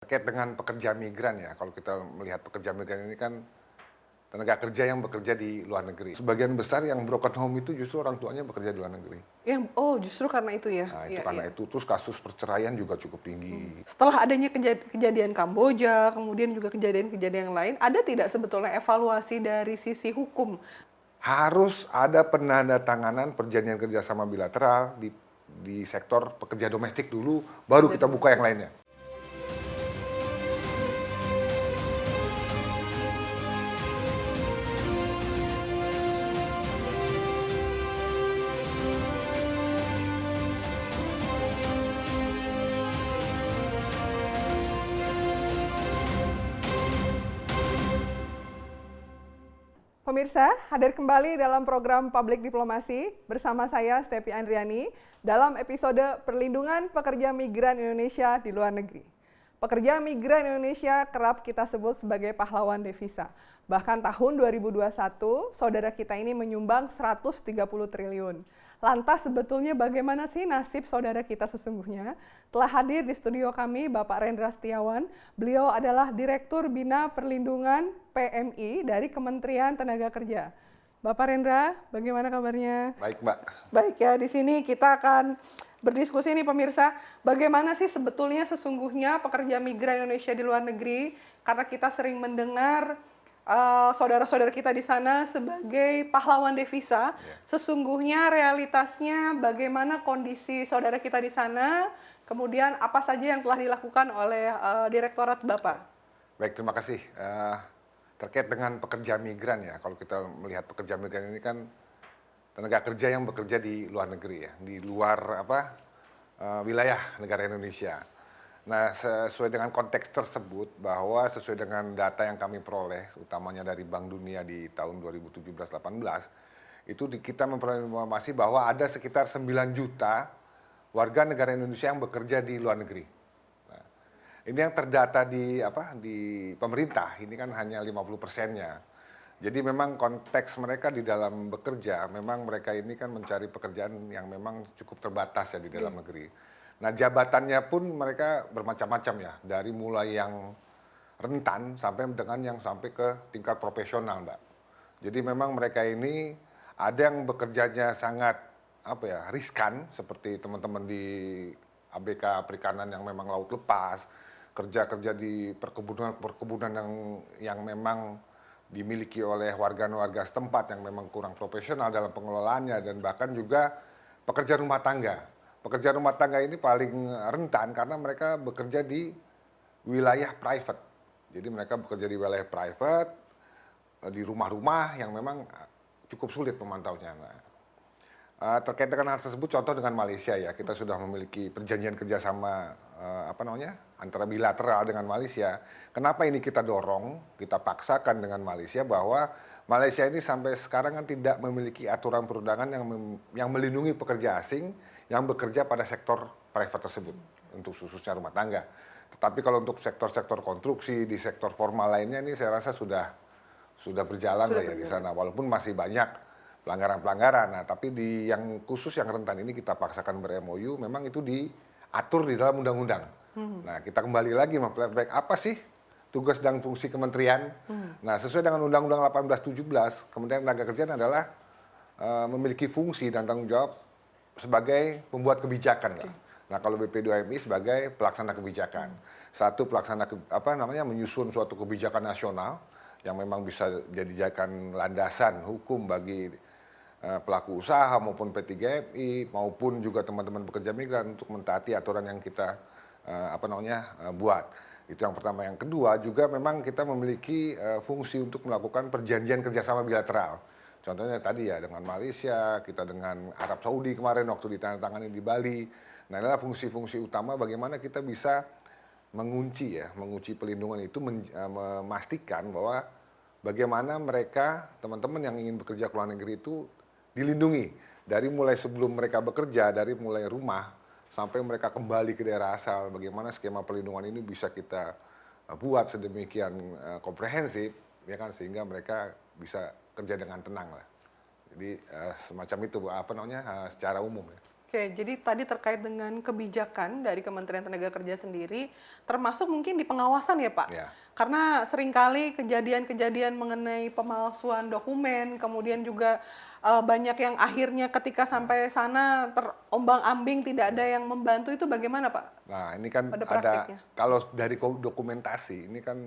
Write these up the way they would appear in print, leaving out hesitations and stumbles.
Terkait dengan pekerja migran ya, kalau kita melihat pekerja migran ini kan tenaga kerja yang bekerja di luar negeri. Sebagian besar yang broken home itu justru orang tuanya bekerja di luar negeri. Justru karena itu ya? Nah, itu Iya, karena iya. itu. Terus kasus perceraian juga cukup tinggi. Setelah adanya kejadian Kamboja, kemudian juga kejadian-kejadian yang lain, ada tidak sebetulnya evaluasi dari sisi hukum? Harus ada penandatanganan perjanjian kerjasama bilateral di sektor pekerja domestik dulu, baru Kerja kita buka yang domestik. lainnya. Pemirsa, hadir kembali dalam program Public Diplomasi bersama saya Stepi Andriani dalam episode Perlindungan Pekerja Migran Indonesia di Luar Negeri. Pekerja migran Indonesia kerap kita sebut sebagai pahlawan devisa. Bahkan tahun 2021, saudara kita ini menyumbang 130 triliun. Lantas sebetulnya bagaimana sih nasib saudara kita sesungguhnya? Telah hadir di studio kami Bapak Rendra Setiawan. Beliau adalah Direktur Bina Perlindungan PMI dari Kementerian Tenaga Kerja. Bapak Rendra, bagaimana kabarnya? Baik, Mbak. Baik ya, di sini kita akan berdiskusi nih pemirsa, bagaimana sih sebetulnya sesungguhnya pekerja migran Indonesia di luar negeri, karena kita sering mendengar saudara-saudara kita di sana sebagai pahlawan devisa. Sesungguhnya realitasnya bagaimana kondisi saudara kita di sana, kemudian apa saja yang telah dilakukan oleh Direktorat Bapak? Baik, terima kasih. Terkait dengan pekerja migran ya, kalau kita melihat pekerja migran ini kan tenaga kerja yang bekerja di luar negeri ya, di luar wilayah negara Indonesia. Nah, sesuai dengan konteks tersebut, bahwa sesuai dengan data yang kami peroleh, utamanya dari Bank Dunia di tahun 2017-18, itu kita memperoleh informasi bahwa ada sekitar 9 juta warga negara Indonesia yang bekerja di luar negeri. Nah, ini yang terdata di pemerintah, ini kan hanya 50%-nya. Jadi memang konteks mereka di dalam bekerja, memang mereka ini kan mencari pekerjaan yang memang cukup terbatas ya di dalam negeri. Nah, jabatannya pun mereka bermacam-macam ya, dari mulai yang rentan sampai dengan yang sampai ke tingkat profesional, Mbak. Jadi memang mereka ini ada yang bekerjanya sangat riskan, seperti teman-teman di ABK Perikanan yang memang laut lepas, kerja-kerja di perkebunan yang memang dimiliki oleh warga-warga setempat yang memang kurang profesional dalam pengelolaannya, dan bahkan juga pekerja rumah tangga. Pekerja rumah tangga ini paling rentan karena mereka bekerja di wilayah private. Jadi mereka bekerja di wilayah private, di rumah-rumah yang memang cukup sulit memantaunya. Terkait dengan hal tersebut, contoh dengan Malaysia ya, kita sudah memiliki perjanjian kerjasama antara bilateral dengan Malaysia. Kenapa ini kita dorong, kita paksakan dengan Malaysia, bahwa Malaysia ini sampai sekarang kan tidak memiliki aturan perundangan yang melindungi pekerja asing yang bekerja pada sektor private tersebut, untuk khususnya rumah tangga. Tetapi kalau untuk sektor-sektor konstruksi, di sektor formal lainnya ini saya rasa sudah berjalan lah ya di sana, walaupun masih banyak pelanggaran-pelanggaran. Nah, tapi di yang khusus yang rentan ini kita paksakan ber-MOU, memang itu diatur di dalam undang-undang. Nah, kita kembali lagi memflashback apa sih tugas dan fungsi kementerian. Nah, sesuai dengan Undang-Undang 1817, Kementerian Tenagakerjaan adalah memiliki fungsi dan tanggung jawab sebagai pembuat kebijakan lah. Nah, kalau BP2MI sebagai pelaksana kebijakan. Satu pelaksana menyusun suatu kebijakan nasional yang memang bisa dijadikan landasan hukum bagi pelaku usaha maupun P3MI maupun juga teman-teman pekerja migran untuk mentaati aturan yang kita buat. Itu yang pertama. Yang kedua juga memang kita memiliki fungsi untuk melakukan perjanjian kerjasama bilateral. Contohnya tadi ya dengan Malaysia, kita dengan Arab Saudi kemarin waktu ditandatangani di Bali. Nah, inilah fungsi-fungsi utama bagaimana kita bisa mengunci pelindungan itu, memastikan bahwa bagaimana mereka, teman-teman yang ingin bekerja ke luar negeri itu dilindungi. Dari mulai sebelum mereka bekerja, dari mulai rumah, sampai mereka kembali ke daerah asal. Bagaimana skema perlindungan ini bisa kita buat sedemikian komprehensif, ya kan, sehingga mereka bisa kerja dengan tenang lah. Jadi semacam itu secara umum ya. Oke, jadi tadi terkait dengan kebijakan dari Kementerian Tenaga Kerja sendiri, termasuk mungkin di pengawasan ya Pak? Ya. Karena seringkali kejadian-kejadian mengenai pemalsuan dokumen, kemudian juga banyak yang akhirnya ketika sampai sana terombang-ambing, tidak ada yang membantu, itu bagaimana Pak Nah, ini kan pada ada, praktiknya? kalau dari dokumentasi, ini kan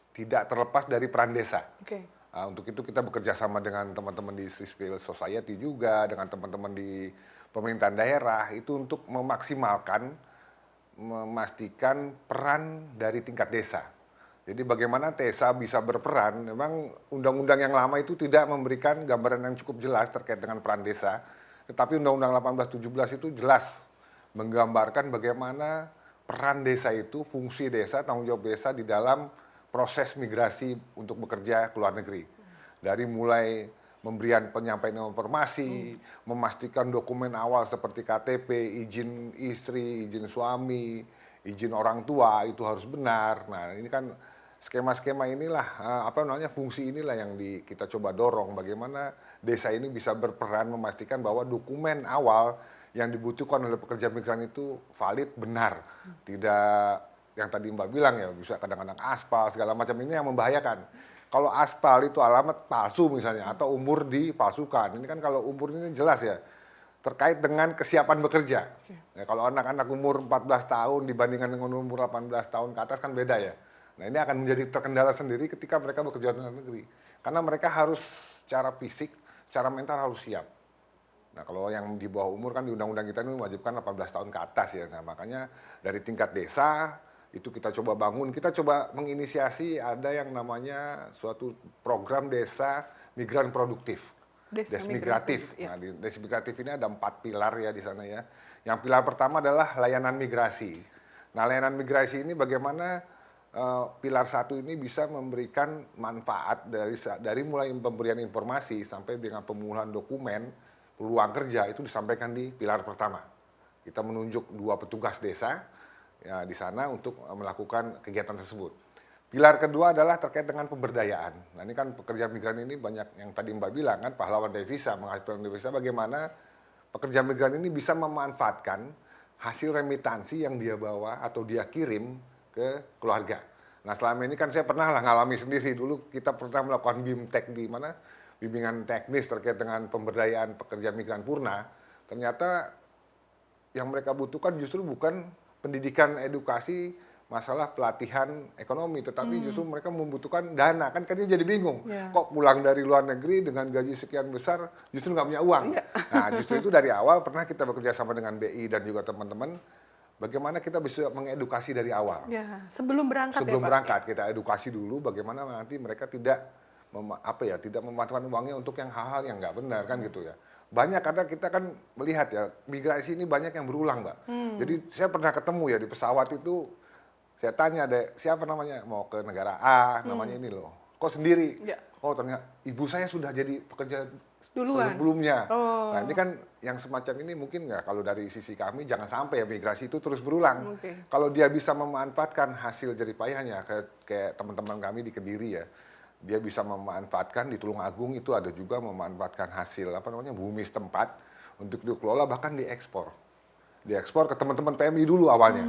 tidak terlepas dari peran desa. Oke, Untuk itu kita bekerja sama dengan teman-teman di civil society juga, dengan teman-teman di pemerintahan daerah, itu untuk memastikan peran dari tingkat desa. Jadi bagaimana desa bisa berperan, memang undang-undang yang lama itu tidak memberikan gambaran yang cukup jelas terkait dengan peran desa, tetapi Undang-Undang 1817 itu jelas menggambarkan bagaimana peran desa itu, fungsi desa, tanggung jawab desa di dalam proses migrasi untuk bekerja ke luar negeri. Dari mulai pemberian penyampaian informasi, memastikan dokumen awal seperti KTP, izin istri, izin suami, izin orang tua itu harus benar. Nah, ini kan skema-skema inilah, fungsi inilah yang kita coba dorong, bagaimana desa ini bisa berperan memastikan bahwa dokumen awal yang dibutuhkan oleh pekerja migran itu valid, benar. Tidak yang tadi Mbak bilang ya, bisa kadang-kadang aspal, segala macam, ini yang membahayakan. Kalau aspal itu alamat palsu misalnya, atau umur dipalsukan. Ini kan kalau umur ini jelas ya, terkait dengan kesiapan bekerja. Ya, kalau anak-anak umur 14 tahun dibandingkan dengan umur 18 tahun ke atas kan beda ya. Nah, ini akan menjadi terkendala sendiri ketika mereka bekerja di luar negeri. Karena mereka harus secara fisik, secara mental harus siap. Nah, kalau yang di bawah umur kan di undang-undang kita ini mewajibkan 18 tahun ke atas ya. Nah, makanya dari tingkat desa itu kita coba bangun, kita coba menginisiasi ada yang namanya suatu program desa migran produktif. Desmigratif. Ya. Nah, di Desmigratif ini ada 4 pilar ya di sana ya. Yang pilar pertama adalah layanan migrasi. Nah, layanan migrasi ini bagaimana pilar 1 ini bisa memberikan manfaat dari mulai pemberian informasi sampai dengan pemulihan dokumen, peluang kerja itu disampaikan di pilar pertama. Kita menunjuk 2 petugas desa ya di sana untuk melakukan kegiatan tersebut. Pilar kedua adalah terkait dengan pemberdayaan. Nah, ini kan pekerja migran ini banyak yang tadi Mbak bilang kan, pahlawan devisa, menghasilkan devisa, bagaimana pekerja migran ini bisa memanfaatkan hasil remitansi yang dia bawa atau dia kirim ke keluarga. Nah, selama ini kan saya pernah lah ngalami sendiri, dulu kita pernah melakukan BIMTEK di mana, bimbingan teknis terkait dengan pemberdayaan pekerja migran purna. Ternyata yang mereka butuhkan justru bukan pendidikan edukasi masalah pelatihan ekonomi, tetapi justru mereka membutuhkan dana. Kan dia jadi bingung, kok pulang dari luar negeri dengan gaji sekian besar justru nggak punya uang. Nah, justru itu dari awal pernah kita bekerja sama dengan BI dan juga teman-teman, bagaimana kita bisa mengedukasi dari awal. Ya, sebelum berangkat Sebelum ya Pak? berangkat kita edukasi dulu bagaimana nanti mereka tidak memanfaatkan uangnya untuk yang hal-hal yang nggak benar kan gitu ya. Banyak karena kita kan melihat ya, migrasi ini banyak yang berulang, Mbak. Jadi saya pernah ketemu ya di pesawat itu, saya tanya deh, siapa namanya? Mau ke negara A, namanya ini loh. Kok sendiri? Ya. Oh, ternyata ibu saya sudah jadi pekerja Duluan. sebelumnya. Oh. Nah, ini kan yang semacam ini mungkin nggak, kalau dari sisi kami jangan sampai ya migrasi itu terus berulang. Kalau dia bisa memanfaatkan hasil jerih payahnya, kayak teman-teman kami di Kediri ya, dia bisa memanfaatkan di Tulungagung itu ada juga memanfaatkan hasil bumi setempat untuk dikelola, bahkan diekspor ke teman-teman PMI dulu awalnya,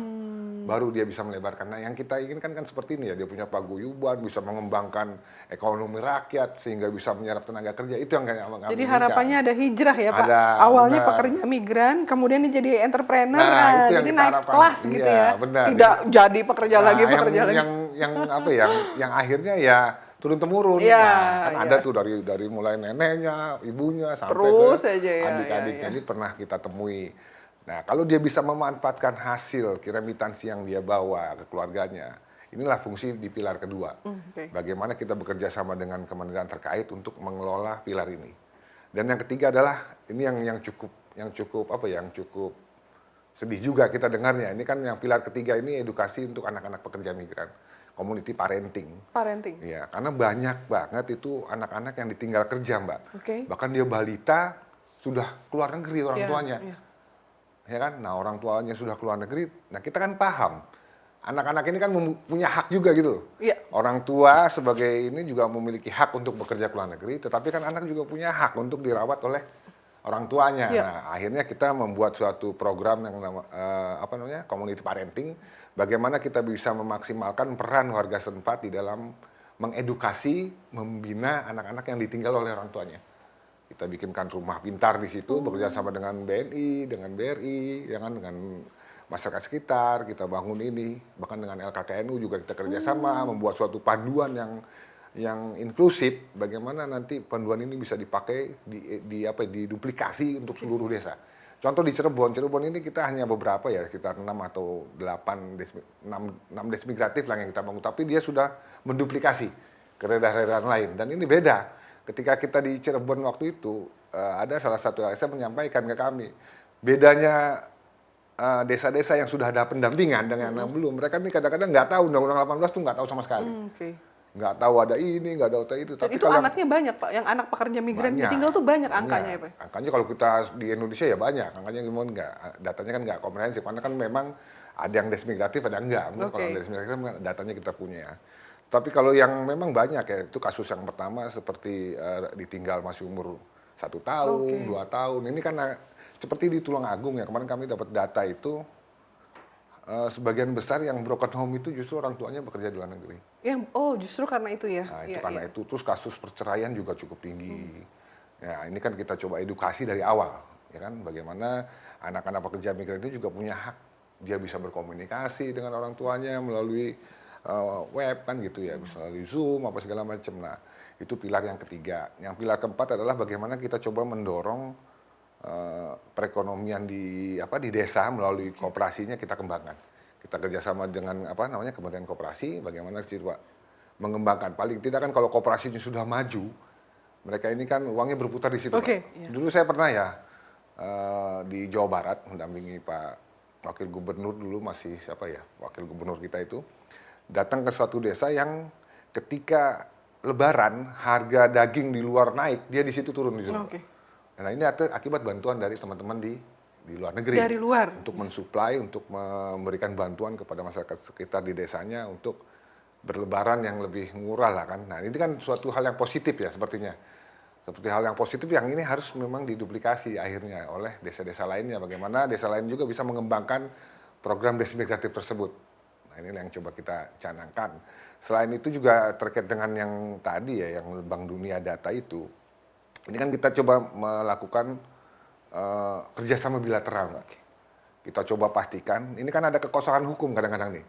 baru dia bisa melebarkan. Nah, yang kita inginkan kan seperti ini ya, dia punya paguyuban, bisa mengembangkan ekonomi rakyat sehingga bisa menyerap tenaga kerja, itu yang kami Jadi harapannya ada hijrah ya Pak, ada, awalnya benar. pekerja migran, kemudian dia jadi entrepreneur, Nah, itu yang jadi kita naik harapkan. kelas gitu Iya, ya, benar. tidak jadi pekerja Nah, lagi, pekerja lagi. Yang akhirnya ya turun temurun. Iya, Nah, kan iya. ada tuh dari mulai neneknya, ibunya sampai Terus ke aja ya, adik-adiknya, iya. ini pernah kita temui. Nah, kalau dia bisa memanfaatkan hasil remitansi yang dia bawa ke keluarganya, inilah fungsi di pilar kedua. Oke. Bagaimana kita bekerja sama dengan kementerian terkait untuk mengelola pilar ini. Dan yang ketiga adalah ini yang cukup sedih juga kita dengarnya. Ini kan yang pilar ketiga ini edukasi untuk anak-anak pekerja migran. Community parenting. Parenting. Iya, karena banyak banget itu anak-anak yang ditinggal kerja, Mbak. Oke. Bahkan dia balita sudah keluar negeri orang Iya, tuanya. iya. Ya kan? Nah, orang tuanya sudah keluar negeri. Nah, kita kan paham. Anak-anak ini kan punya hak juga gitu. Iya. Orang tua sebagai ini juga memiliki hak untuk bekerja ke luar negeri, tetapi kan anak juga punya hak untuk dirawat oleh orang tuanya. Iya. Nah, akhirnya kita membuat suatu program yang community parenting, bagaimana kita bisa memaksimalkan peran warga setempat di dalam mengedukasi, membina anak-anak yang ditinggal oleh orang tuanya. Kita bikinkan rumah pintar di situ, bekerja sama dengan BNI, dengan BRI, ya kan, dengan masyarakat sekitar, kita bangun ini, bahkan dengan LKKNU juga kita kerjasama, membuat suatu panduan yang inklusif, bagaimana nanti panduan ini bisa dipakai, diduplikasi untuk seluruh desa. Contoh di Cirebon ini kita hanya beberapa ya, sekitar 6 atau 8, 6 desa migratif lah yang kita bangun, tapi dia sudah menduplikasi ke daerah-daerah lain, dan ini beda. Ketika kita di Cirebon waktu itu, ada salah satu LSM menyampaikan ke kami, bedanya desa-desa yang sudah ada pendampingan dengan yang belum, mereka ini kadang-kadang nggak tahu, Undang-Undang 18 tuh nggak tahu sama sekali. Nggak tahu ada ini, nggak tahu itu. Dan itu anaknya banyak, Pak, yang anak pekerja migran ditinggal tuh banyak angkanya ya, Pak? Angkanya kalau kita di Indonesia ya banyak, angkanya gimana nggak, datanya kan nggak komprehensif, karena kan memang ada yang desmigratif, ada yang enggak. Kalau desmigratif datanya kita punya ya. Tapi kalau yang memang banyak ya, itu kasus yang pertama seperti ditinggal masih umur 1 tahun, 2 tahun. Ini kan seperti di Tulungagung ya, kemarin kami dapat data itu, sebagian besar yang broken home itu justru orang tuanya bekerja di luar negeri. Justru karena itu ya? Nah, itu karena itu. Terus kasus perceraian juga cukup tinggi. Ya, ini kan kita coba edukasi dari awal, ya kan, bagaimana anak-anak pekerja migran itu juga punya hak. Dia bisa berkomunikasi dengan orang tuanya melalui web kan gitu ya, bisa melalui Zoom apa segala macam. Nah, itu pilar yang ketiga. Yang pilar keempat adalah bagaimana kita coba mendorong perekonomian di desa melalui kooperasinya kita kembangkan. Kita kerjasama dengan Kementerian Koperasi, bagaimana coba mengembangkan. Paling tidak kan kalau kooperasinya sudah maju, mereka ini kan uangnya berputar di situ. Pak. Dulu saya pernah ya di Jawa Barat mendampingi Pak Wakil Gubernur dulu, masih Wakil Gubernur kita itu, datang ke suatu desa yang ketika Lebaran harga daging di luar naik, dia di situ turun di situ. Nah, ini akibat bantuan dari teman-teman di luar negeri. Dari luar. Untuk mensuplai, untuk memberikan bantuan kepada masyarakat sekitar di desanya untuk berlebaran yang lebih murah lah kan. Nah, ini kan suatu hal yang positif ya sepertinya. Seperti hal yang positif yang ini harus memang diduplikasi akhirnya oleh desa-desa lainnya. Bagaimana desa lain juga bisa mengembangkan program desa migratif tersebut. Nah, ini yang coba kita canangkan. Selain itu juga terkait dengan yang tadi ya, yang Bank Dunia data itu, ini kan kita coba melakukan kerjasama bilateral, Mbak. Kita coba pastikan, ini kan ada kekosongan hukum kadang-kadang nih.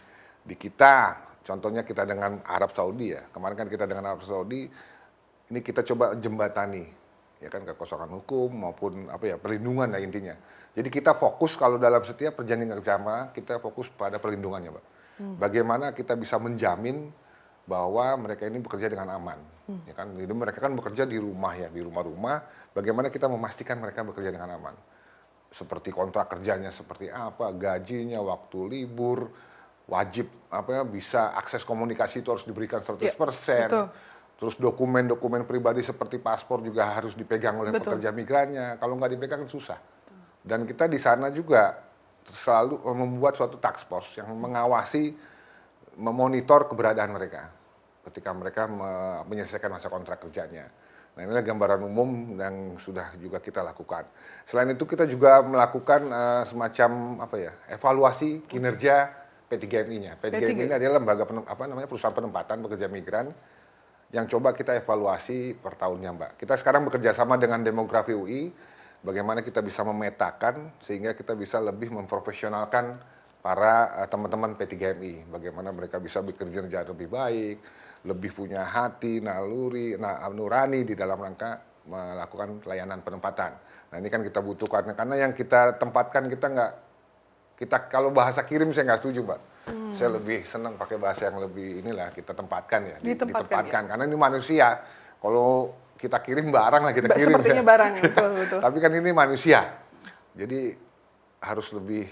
Di kita, contohnya kita dengan Arab Saudi ya, kemarin kan kita dengan Arab Saudi, ini kita coba jembatani, ya kan, kekosongan hukum maupun perlindungan ya intinya. Jadi kita fokus kalau dalam setiap perjanjian kerjasama, kita fokus pada perlindungannya, Mbak. Bagaimana kita bisa menjamin bahwa mereka ini bekerja dengan aman, ya kan? Jadi mereka kan bekerja di rumah ya, di rumah-rumah. Bagaimana kita memastikan mereka bekerja dengan aman? Seperti kontrak kerjanya seperti apa, gajinya, waktu libur, wajib bisa akses komunikasi itu harus diberikan 100%. Betul. Terus dokumen-dokumen pribadi seperti paspor juga harus dipegang oleh pekerja migrannya. Kalau nggak dipegang susah. Dan kita di sana juga selalu membuat suatu task force yang mengawasi, memonitor keberadaan mereka ketika mereka menyelesaikan masa kontrak kerjanya. Nah, inilah gambaran umum yang sudah juga kita lakukan. Selain itu kita juga melakukan semacam evaluasi kinerja P3MI-nya. P3MI ini adalah lembaga perusahaan penempatan pekerja migran yang coba kita evaluasi per tahunnya, Mbak. Kita sekarang bekerja sama dengan Demografi UI, bagaimana kita bisa memetakan sehingga kita bisa lebih memprofesionalkan para teman-teman P3MI, bagaimana mereka bisa bekerja lebih baik, lebih punya hati, nurani di dalam rangka melakukan layanan penempatan. Nah, ini kan kita butuhkan, karena yang kita tempatkan kita kalau bahasa kirim saya nggak setuju, Mbak. Saya lebih senang pakai bahasa yang lebih kita tempatkan ya, ditempatkan. Karena ini manusia. Kalau kita kirim barang lah kita kirim. Sepertinya barang, betul. Tapi kan ini manusia. Jadi harus lebih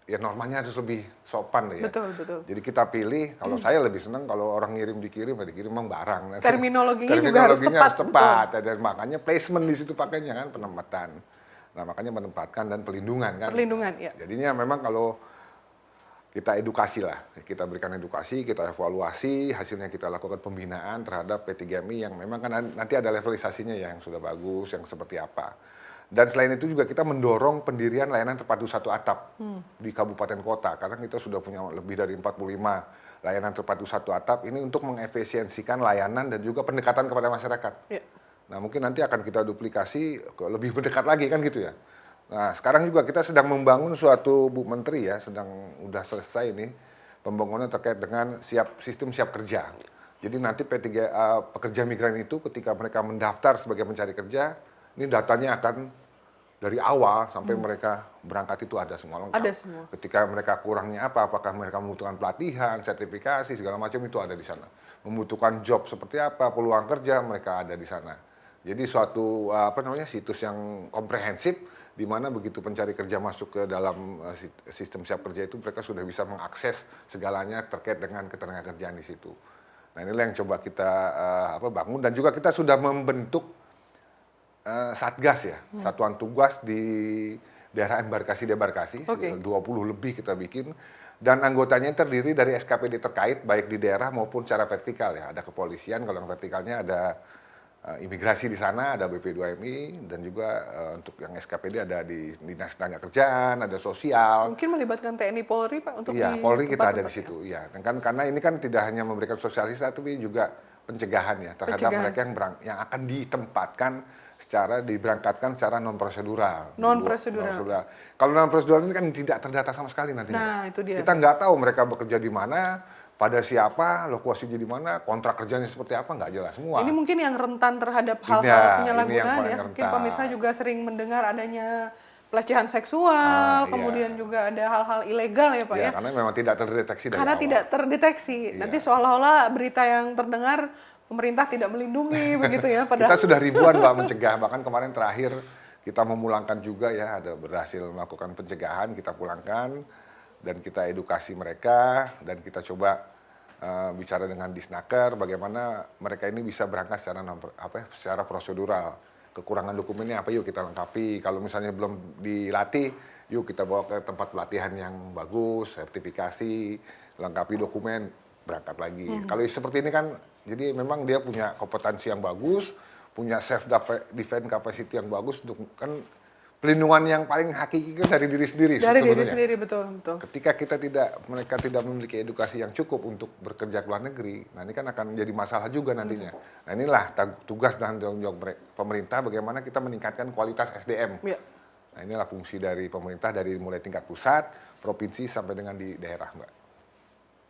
normanya harus lebih sopan ya. Betul. Jadi kita pilih, kalau saya lebih senang kalau orang dikirim memang barang. Terminologinya juga harus tepat. Dan makanya placement di situ pakainya kan, penempatan. Nah, makanya menempatkan dan pelindungan kan. Perlindungan, ya. Jadinya memang kalau kita edukasi lah, kita berikan edukasi, kita evaluasi, hasilnya kita lakukan pembinaan terhadap P3MI yang memang kan nanti ada levelisasinya ya, yang sudah bagus, yang seperti apa. Dan selain itu juga kita mendorong pendirian layanan terpadu satu atap di kabupaten kota, karena kita sudah punya lebih dari 45 layanan terpadu satu atap ini untuk mengefisiensikan layanan dan juga pendekatan kepada masyarakat. Ya. Nah mungkin nanti akan kita duplikasi lebih mendekat lagi kan gitu ya. Nah sekarang juga kita sedang membangun suatu Bu Menteri ya, udah selesai ini pembangunan terkait dengan sistem siap kerja. Jadi nanti pekerja migran itu ketika mereka mendaftar sebagai pencari kerja, ini datanya akan dari awal sampai mereka berangkat itu ada semua lengkap. Ada semua. Ketika mereka kurangnya apa, apakah mereka membutuhkan pelatihan, sertifikasi, segala macam itu ada di sana. Membutuhkan job seperti apa, peluang kerja, mereka ada di sana. Jadi suatu situs yang komprehensif di mana begitu pencari kerja masuk ke dalam sistem siap kerja itu mereka sudah bisa mengakses segalanya terkait dengan ketenagakerjaan di situ. Nah inilah yang coba kita bangun dan juga kita sudah membentuk satgas ya, satuan tugas di daerah embarkasi-debarkasi, 20 lebih kita bikin dan anggotanya terdiri dari SKPD terkait baik di daerah maupun secara vertikal ya, ada kepolisian, kalau yang vertikalnya ada imigrasi di sana, ada BP2MI, dan juga untuk yang SKPD ada di Dinas Tenaga Kerjaan, ada sosial. Mungkin melibatkan TNI Polri Pak untuk iya, di Polri kita ada di tempat-tempat situ. Iya, kan karena ini kan tidak hanya memberikan sosialisasi tapi juga pencegahan ya terhadap mereka yang akan ditempatkan diberangkatkan secara non prosedural. Kalau non prosedural ini kan tidak terdata sama sekali nantinya. Nah, itu dia. Kita nggak tahu mereka bekerja di mana, pada siapa, lokasinya di mana, kontrak kerjanya seperti apa, nggak jelas semua. Ini mungkin yang rentan terhadap hal-hal penyalahgunaan ya. Mungkin pemirsa juga sering mendengar adanya pelecehan seksual, kemudian juga ada hal-hal ilegal ya Pak ya. Karena memang tidak terdeteksi dari awal. Tidak terdeteksi. Nanti seolah-olah berita yang terdengar pemerintah tidak melindungi begitu ya. Kita sudah ribuan Mbak mencegah, bahkan kemarin terakhir kita memulangkan juga ya, ada berhasil melakukan pencegahan, kita pulangkan. Dan kita edukasi mereka dan kita coba bicara dengan Disnaker bagaimana mereka ini bisa berangkat secara prosedural. Kekurangan dokumennya apa, yuk kita lengkapi. Kalau misalnya belum dilatih, yuk kita bawa ke tempat pelatihan yang bagus, sertifikasi, lengkapi dokumen, berangkat lagi. Kalau seperti ini kan, jadi memang dia punya kompetensi yang bagus, punya self defense capacity yang bagus untuk kan. Pelindungan yang paling hakiki kan dari diri sendiri. Dari diri sendiri, betul. Ketika mereka tidak memiliki edukasi yang cukup untuk bekerja ke luar negeri, nah ini kan akan jadi masalah juga nantinya. Nah inilah tugas dan tanggung jawab pemerintah bagaimana kita meningkatkan kualitas SDM. Ya. Nah inilah fungsi dari pemerintah dari mulai tingkat pusat, provinsi sampai dengan di daerah, Mbak.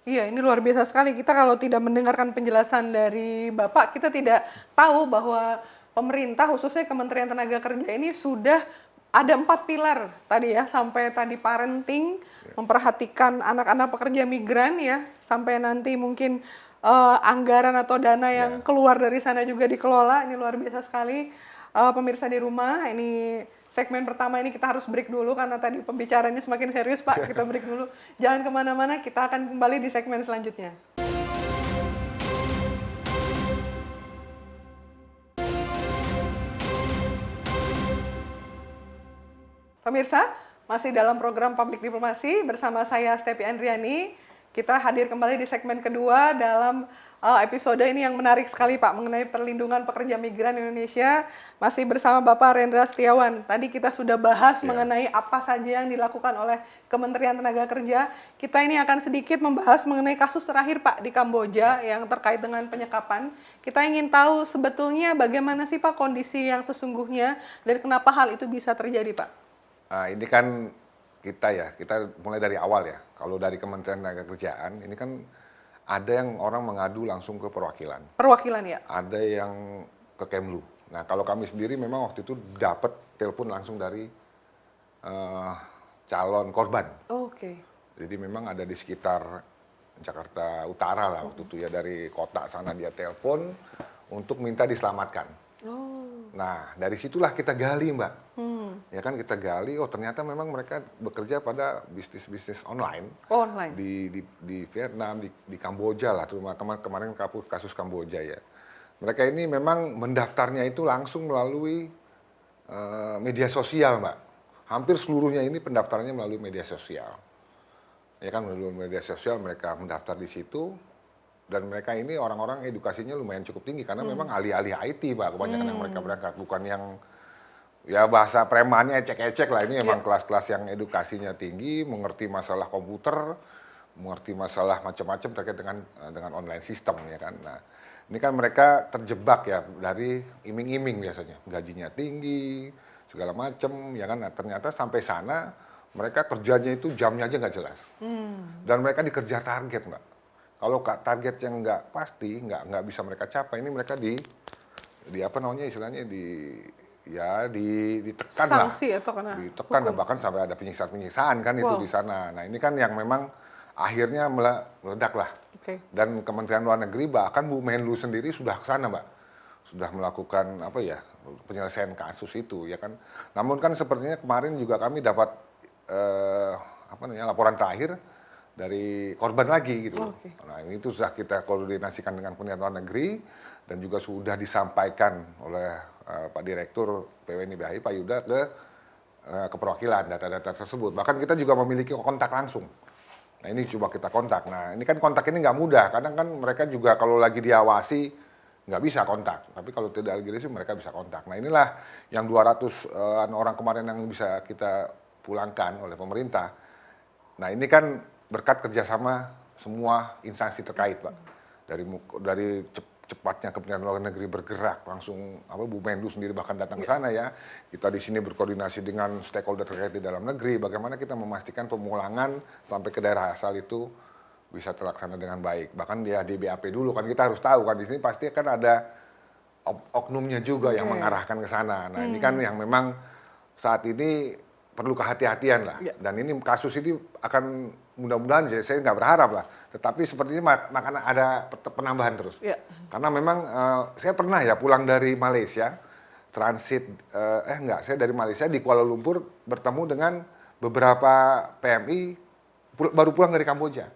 Iya, ini luar biasa sekali. Kita kalau tidak mendengarkan penjelasan dari Bapak, kita tidak tahu bahwa pemerintah khususnya Kementerian Tenaga Kerja ini sudah ada 4 pilar tadi ya, sampai tadi parenting, memperhatikan anak-anak pekerja migran ya, sampai nanti mungkin anggaran atau dana yang keluar dari sana juga dikelola. Ini luar biasa sekali. Pemirsa di rumah, ini segmen pertama ini kita harus break dulu karena tadi pembicaraannya semakin serius Pak, kita break dulu. Jangan kemana-mana, kita akan kembali di segmen selanjutnya. Pemirsa, masih dalam program Public Diplomasi bersama saya Stepi Andriani. Kita hadir kembali di segmen kedua dalam episode ini yang menarik sekali Pak mengenai perlindungan pekerja migran Indonesia. Masih bersama Bapak Rendra Setiawan. Tadi kita sudah bahas mengenai apa saja yang dilakukan oleh Kementerian Tenaga Kerja. Kita ini akan sedikit membahas mengenai kasus terakhir Pak di Kamboja yang terkait dengan penyekapan. Kita ingin tahu sebetulnya bagaimana sih Pak kondisi yang sesungguhnya dan kenapa hal itu bisa terjadi Pak? Ini kan kita mulai dari awal ya. Kalau dari Kementerian Tenaga Kerjaan, ini kan ada yang orang mengadu langsung ke perwakilan. Perwakilan ya? Ada yang ke Kemlu. Nah kalau kami sendiri memang waktu itu dapat telepon langsung dari calon korban. Oke. Jadi memang ada di sekitar Jakarta Utara lah waktu itu ya, dari kota sana dia telepon untuk minta diselamatkan. Nah, dari situlah kita gali, Mbak. Ya kan kita gali, ternyata memang mereka bekerja pada bisnis-bisnis online. Online. Di Vietnam, di Kamboja lah, terutama kemarin kasus Kamboja ya. Mereka ini memang mendaftarnya itu langsung melalui media sosial, Mbak. Hampir seluruhnya ini pendaftarannya melalui media sosial. Ya kan melalui media sosial mereka mendaftar di situ dan mereka ini orang-orang edukasinya lumayan cukup tinggi karena memang ahli-ahli IT Pak kebanyakan yang mereka berangkat, bukan yang ya bahasa premannya ecek-ecek lah. Ini emang kelas-kelas yang edukasinya tinggi, mengerti masalah komputer, mengerti masalah macam-macam terkait dengan online system ya kan. Nah, ini kan mereka terjebak ya dari iming-iming biasanya, gajinya tinggi, segala macam ya kan. Nah, ternyata sampai sana mereka kerjanya itu jamnya aja nggak jelas. Dan mereka dikejar target Mbak. Kalau targetnya nggak pasti, nggak bisa mereka capai, ini mereka di apa namanya istilahnya ditekan lah. Sanksi atau kena Ditekan hukum. bahkan sampai ada penyiksaan kan itu di sana. Nah ini kan yang memang akhirnya meledak lah. Oke. Dan Kementerian Luar Negeri bahkan Bu Menlu sendiri sudah ke sana Mbak. Sudah melakukan apa ya penyelesaian kasus itu ya kan. Namun kan sepertinya kemarin juga kami dapat apa namanya laporan terakhir dari korban lagi gitu. Oke. Nah ini itu sudah kita koordinasikan dengan Kementerian Luar Negeri dan juga sudah disampaikan oleh Pak Direktur PWNI Pak Yuda ke perwakilan data-data tersebut. Bahkan kita juga memiliki kontak langsung. Nah ini coba kita kontak. Nah ini kan kontak ini nggak mudah. Kadang kan mereka juga kalau lagi diawasi nggak bisa kontak. Tapi kalau tidak lagi sih mereka bisa kontak. Nah inilah yang 200-an orang kemarin yang bisa kita pulangkan oleh pemerintah. Nah ini kan berkat kerjasama semua instansi terkait Pak. Dari cepatnya Kementerian Luar Negeri bergerak langsung Bu Menlu sendiri bahkan datang ke sana ya. Kita di sini berkoordinasi dengan stakeholder terkait di dalam negeri bagaimana kita memastikan pemulangan sampai ke daerah asal itu bisa terlaksana dengan baik. Bahkan dia di BAP dulu kan kita harus tahu kan di sini pasti kan ada oknumnya juga yang mengarahkan ke sana. Nah, ini kan yang memang saat ini perlu kehati-hatian lah. Dan ini kasus ini akan mudah-mudahan saya nggak berharap lah. Tetapi sepertinya makanya ada penambahan terus. Karena memang saya pernah ya pulang dari Malaysia, transit, saya dari Malaysia di Kuala Lumpur bertemu dengan beberapa PMI baru pulang dari Kamboja.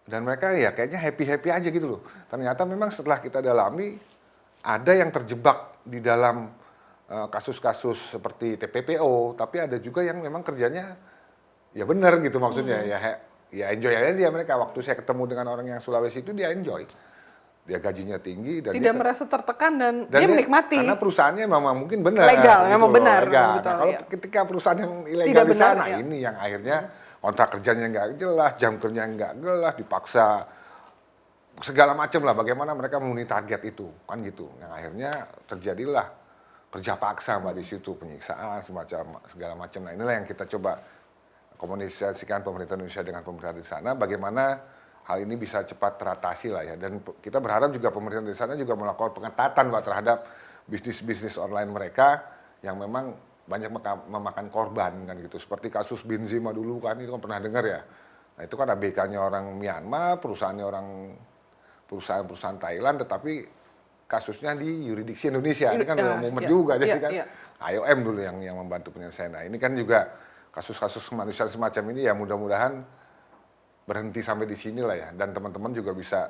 Dan mereka ya kayaknya happy-happy aja gitu loh. Ternyata memang setelah kita dalami, ada yang terjebak di dalam kasus-kasus seperti TPPO, tapi ada juga yang memang kerjanya ya benar gitu maksudnya ya enjoy aja mereka. Waktu saya ketemu dengan orang yang Sulawesi itu dia enjoy, dia gajinya tinggi dan Tidak merasa tertekan dan dia menikmati. karena perusahaannya memang mungkin benar legal, gitu memang loh, benar, legal. betul, Nah, kalau ya. ketika perusahaan yang ilegal Tidak di benar, sana ya. ini yang akhirnya kontrak kerjanya nggak jelas, jam kerjanya nggak jelas, dipaksa segala macam lah bagaimana mereka memenuhi target itu kan gitu. Yang akhirnya terjadilah kerja paksa Mbak di situ, penyiksaan semacam segala macam. Nah inilah yang kita coba komunikasikan pemerintah Indonesia dengan pemerintah di sana, bagaimana hal ini bisa cepat teratasi lah ya. Dan kita berharap juga pemerintah di sana juga melakukan pengetatan Mbak terhadap bisnis-bisnis online mereka yang memang banyak memakan korban kan gitu. Seperti kasus Benzema dulu kan, itu kan pernah dengar ya. Nah itu kan ABK-nya orang Myanmar, perusahaannya perusahaan Thailand, tetapi kasusnya di yuridiksi Indonesia. Ini kan momen juga, jadi kan IOM dulu yang membantu penyelesaian. Nah ini kan juga kasus-kasus kemanusiaan semacam ini ya mudah-mudahan berhenti sampai di sini lah ya. Dan teman-teman juga bisa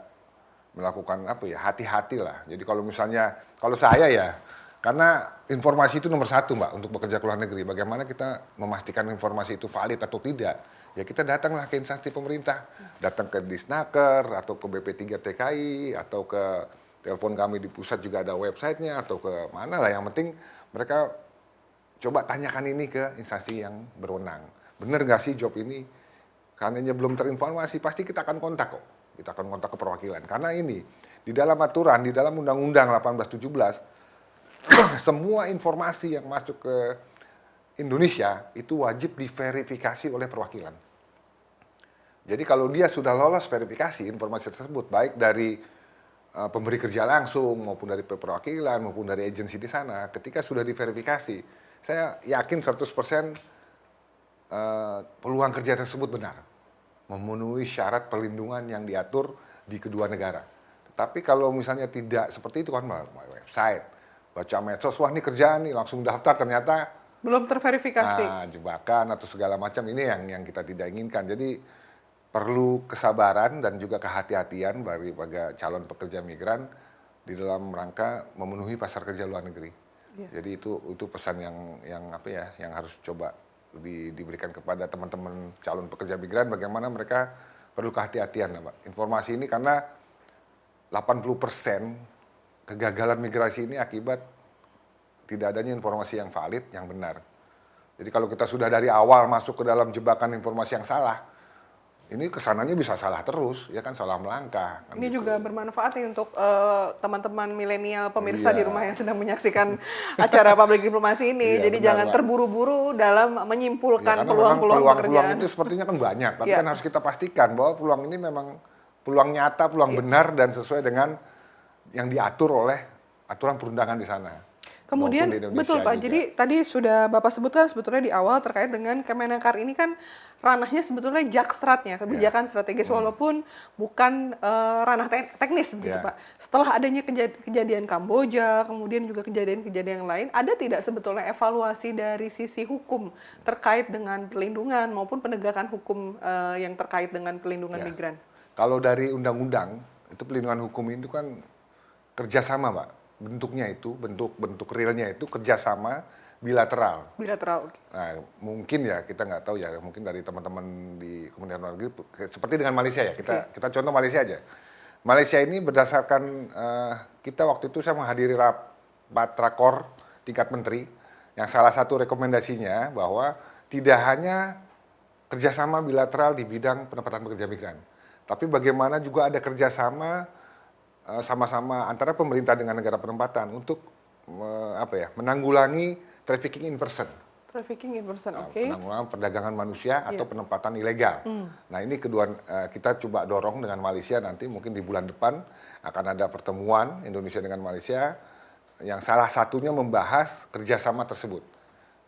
melakukan hati-hati lah. Jadi kalau misalnya, kalau saya ya, karena informasi itu nomor satu Mbak untuk bekerja ke luar negeri. Bagaimana kita memastikan informasi itu valid atau tidak. Ya kita datanglah ke instansi pemerintah. Datang ke Disnaker atau ke BP3 TKI atau ke telepon kami di pusat juga ada websitenya atau ke mana lah. Yang penting mereka coba tanyakan ini ke instansi yang berwenang. Benar nggak sih job ini? Karena belum terinformasi, pasti kita akan kontak kok. Kita akan kontak ke perwakilan. Karena ini, di dalam aturan, di dalam Undang-Undang 1817, semua informasi yang masuk ke Indonesia itu wajib diverifikasi oleh perwakilan. Jadi kalau dia sudah lolos verifikasi informasi tersebut, baik dari pemberi kerja langsung maupun dari perwakilan maupun dari agensi di sana, ketika sudah diverifikasi, saya yakin 100% peluang kerja tersebut benar, memenuhi syarat perlindungan yang diatur di kedua negara. Tapi kalau misalnya tidak seperti itu kan, website, baca medsos, wah ini kerjaan nih, langsung daftar ternyata belum terverifikasi. Nah, jebakan atau segala macam ini yang kita tidak inginkan. Jadi perlu kesabaran dan juga kehati-hatian bagi calon pekerja migran di dalam rangka memenuhi pasar kerja luar negeri. Jadi itu pesan yang harus coba diberikan kepada teman-teman calon pekerja migran bagaimana mereka perlu kehati-hatian, Mbak. Informasi ini karena 80% kegagalan migrasi ini akibat tidak adanya informasi yang valid, yang benar. Jadi kalau kita sudah dari awal masuk ke dalam jebakan informasi yang salah, ini kesananya bisa salah terus, ya kan, salah melangkah. Kan Ini gitu. juga bermanfaat nih untuk teman-teman milenial pemirsa Iya. di rumah yang sedang menyaksikan acara public diplomasi ini. Iya, Jadi benar, jangan Pak. terburu-buru dalam Ya, menyimpulkan karena peluang-peluang memang pekerjaan. peluang itu sepertinya kan banyak, tapi Iya. kan harus kita pastikan bahwa peluang ini memang peluang nyata, peluang benar dan sesuai dengan yang diatur oleh aturan perundangan di sana. Kemudian, Maupun di Indonesia betul Pak, juga. jadi tadi sudah Bapak sebutkan sebetulnya di awal terkait dengan Kemenaker ini kan ranahnya sebetulnya jakstratnya, kebijakan strategis, walaupun bukan ranah teknis begitu Ya. Pak. Setelah adanya kejadian Kamboja, kemudian juga kejadian-kejadian yang lain, ada tidak sebetulnya evaluasi dari sisi hukum terkait dengan perlindungan maupun penegakan hukum yang terkait dengan pelindungan Ya. migran? Kalau dari undang-undang, itu pelindungan hukum itu kan kerjasama, Pak. Bentuknya itu, bentuk realnya itu kerjasama bilateral. Bilateral. Nah, mungkin ya kita nggak tahu ya, mungkin dari teman-teman di Kementerian Luar Negeri seperti dengan Malaysia ya. Kita contoh Malaysia aja. Malaysia ini berdasarkan kita waktu itu saya menghadiri rapat rakor tingkat menteri yang salah satu rekomendasinya bahwa tidak hanya kerjasama bilateral di bidang penempatan pekerja migran, tapi bagaimana juga ada kerjasama sama-sama antara pemerintah dengan negara penempatan untuk menanggulangi trafficking in person. Trafficking in person, oke. Penanggulangan perdagangan manusia atau penempatan ilegal. Nah ini kedua kita coba dorong dengan Malaysia nanti mungkin di bulan depan akan ada pertemuan Indonesia dengan Malaysia yang salah satunya membahas kerjasama tersebut.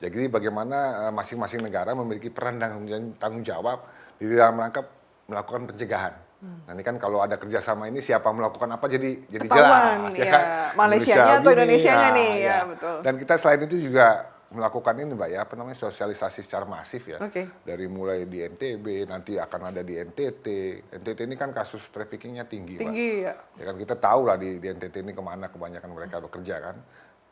Jadi bagaimana masing-masing negara memiliki peran dan tanggung jawab di dalam rangka melakukan pencegahan. Nah ini kan kalau ada kerjasama ini siapa melakukan apa jadi Ketahuan, jelas, ya. kan? Malaysianya atau begini, Indonesianya nah, nih, ya, betul. Dan kita selain itu juga melakukan ini Mbak ya, sosialisasi secara masif ya. Oke. Dari mulai di NTB, nanti akan ada di NTT. NTT ini kan kasus traffickingnya tinggi, Pak. Tinggi ya. Ya kan kita tahu lah di NTT ini kemana kebanyakan mereka bekerja kan.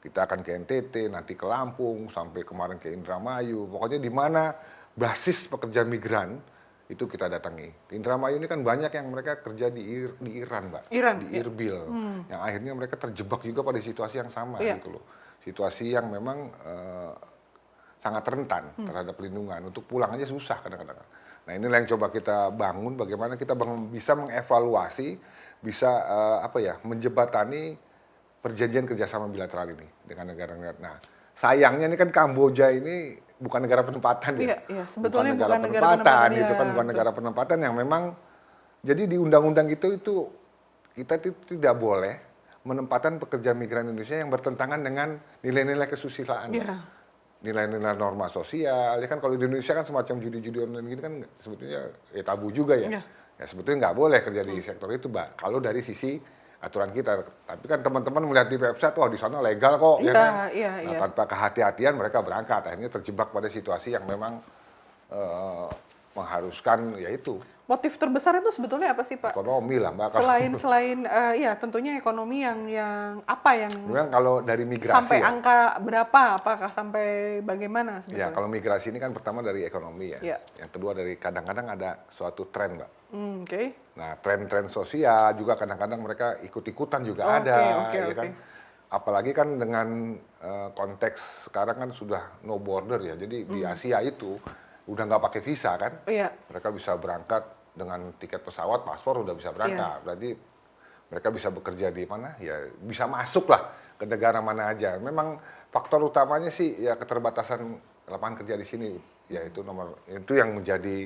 Kita akan ke NTT, nanti ke Lampung, sampai kemarin ke Indramayu. Pokoknya di mana basis pekerja migran, itu kita datangi. Di Indramayu ini kan banyak yang mereka kerja di Iran, Mbak. Iran, di ya. Irbil. Yang akhirnya mereka terjebak juga pada situasi yang sama Iya. gitu loh. Situasi yang memang sangat rentan terhadap pelindungan. Untuk pulang aja susah kadang-kadang. Nah inilah yang coba kita bangun, bagaimana kita bisa mengevaluasi, bisa menjembatani perjanjian kerjasama bilateral ini dengan negara-negara. Nah sayangnya ini kan Kamboja ini bukan negara penempatan ya. Iya, sebetulnya bukan negara penempatan, itu kan bukan negara penempatan yang memang jadi di undang-undang itu kita tidak boleh menempatkan pekerja migran Indonesia yang bertentangan dengan nilai-nilai kesusilaan. Iya. Nilai-nilai norma sosial, ya kan kalau di Indonesia kan semacam judi-judi online gini kan sebetulnya tabu juga ya. Iya. Ya sebetulnya nggak boleh kerja di sektor itu, Mbak. Kalau dari sisi aturan kita, tapi kan teman-teman melihat di website, wah di sana legal kok, ya Iya, kan? iya, Nah, iya. tanpa kehati-hatian mereka berangkat, akhirnya terjebak pada situasi yang memang mengharuskan yaitu Motif terbesar itu sebetulnya apa sih Pak? ekonomi lah, Mbak. Selain ya tentunya ekonomi yang apa yang Kemudian kalau dari migrasi sampai ya, angka berapa? Apakah sampai bagaimana ya sebetulnya? kalau migrasi ini kan pertama dari ekonomi ya, Iya. yang kedua dari kadang-kadang ada suatu tren, Mbak. Oke. Nah, tren-tren sosial juga kadang-kadang mereka ikut-ikutan juga Oke, ada, oke, ya oke. kan. Apalagi kan dengan konteks sekarang kan sudah no border ya, jadi di Asia itu udah nggak pakai visa kan, Iya. mereka bisa berangkat dengan tiket pesawat, paspor udah bisa berangkat. Berarti mereka bisa bekerja di mana? Ya bisa masuk lah ke negara mana aja. Memang faktor utamanya sih ya keterbatasan lapangan kerja di sini, yaitu itu yang menjadi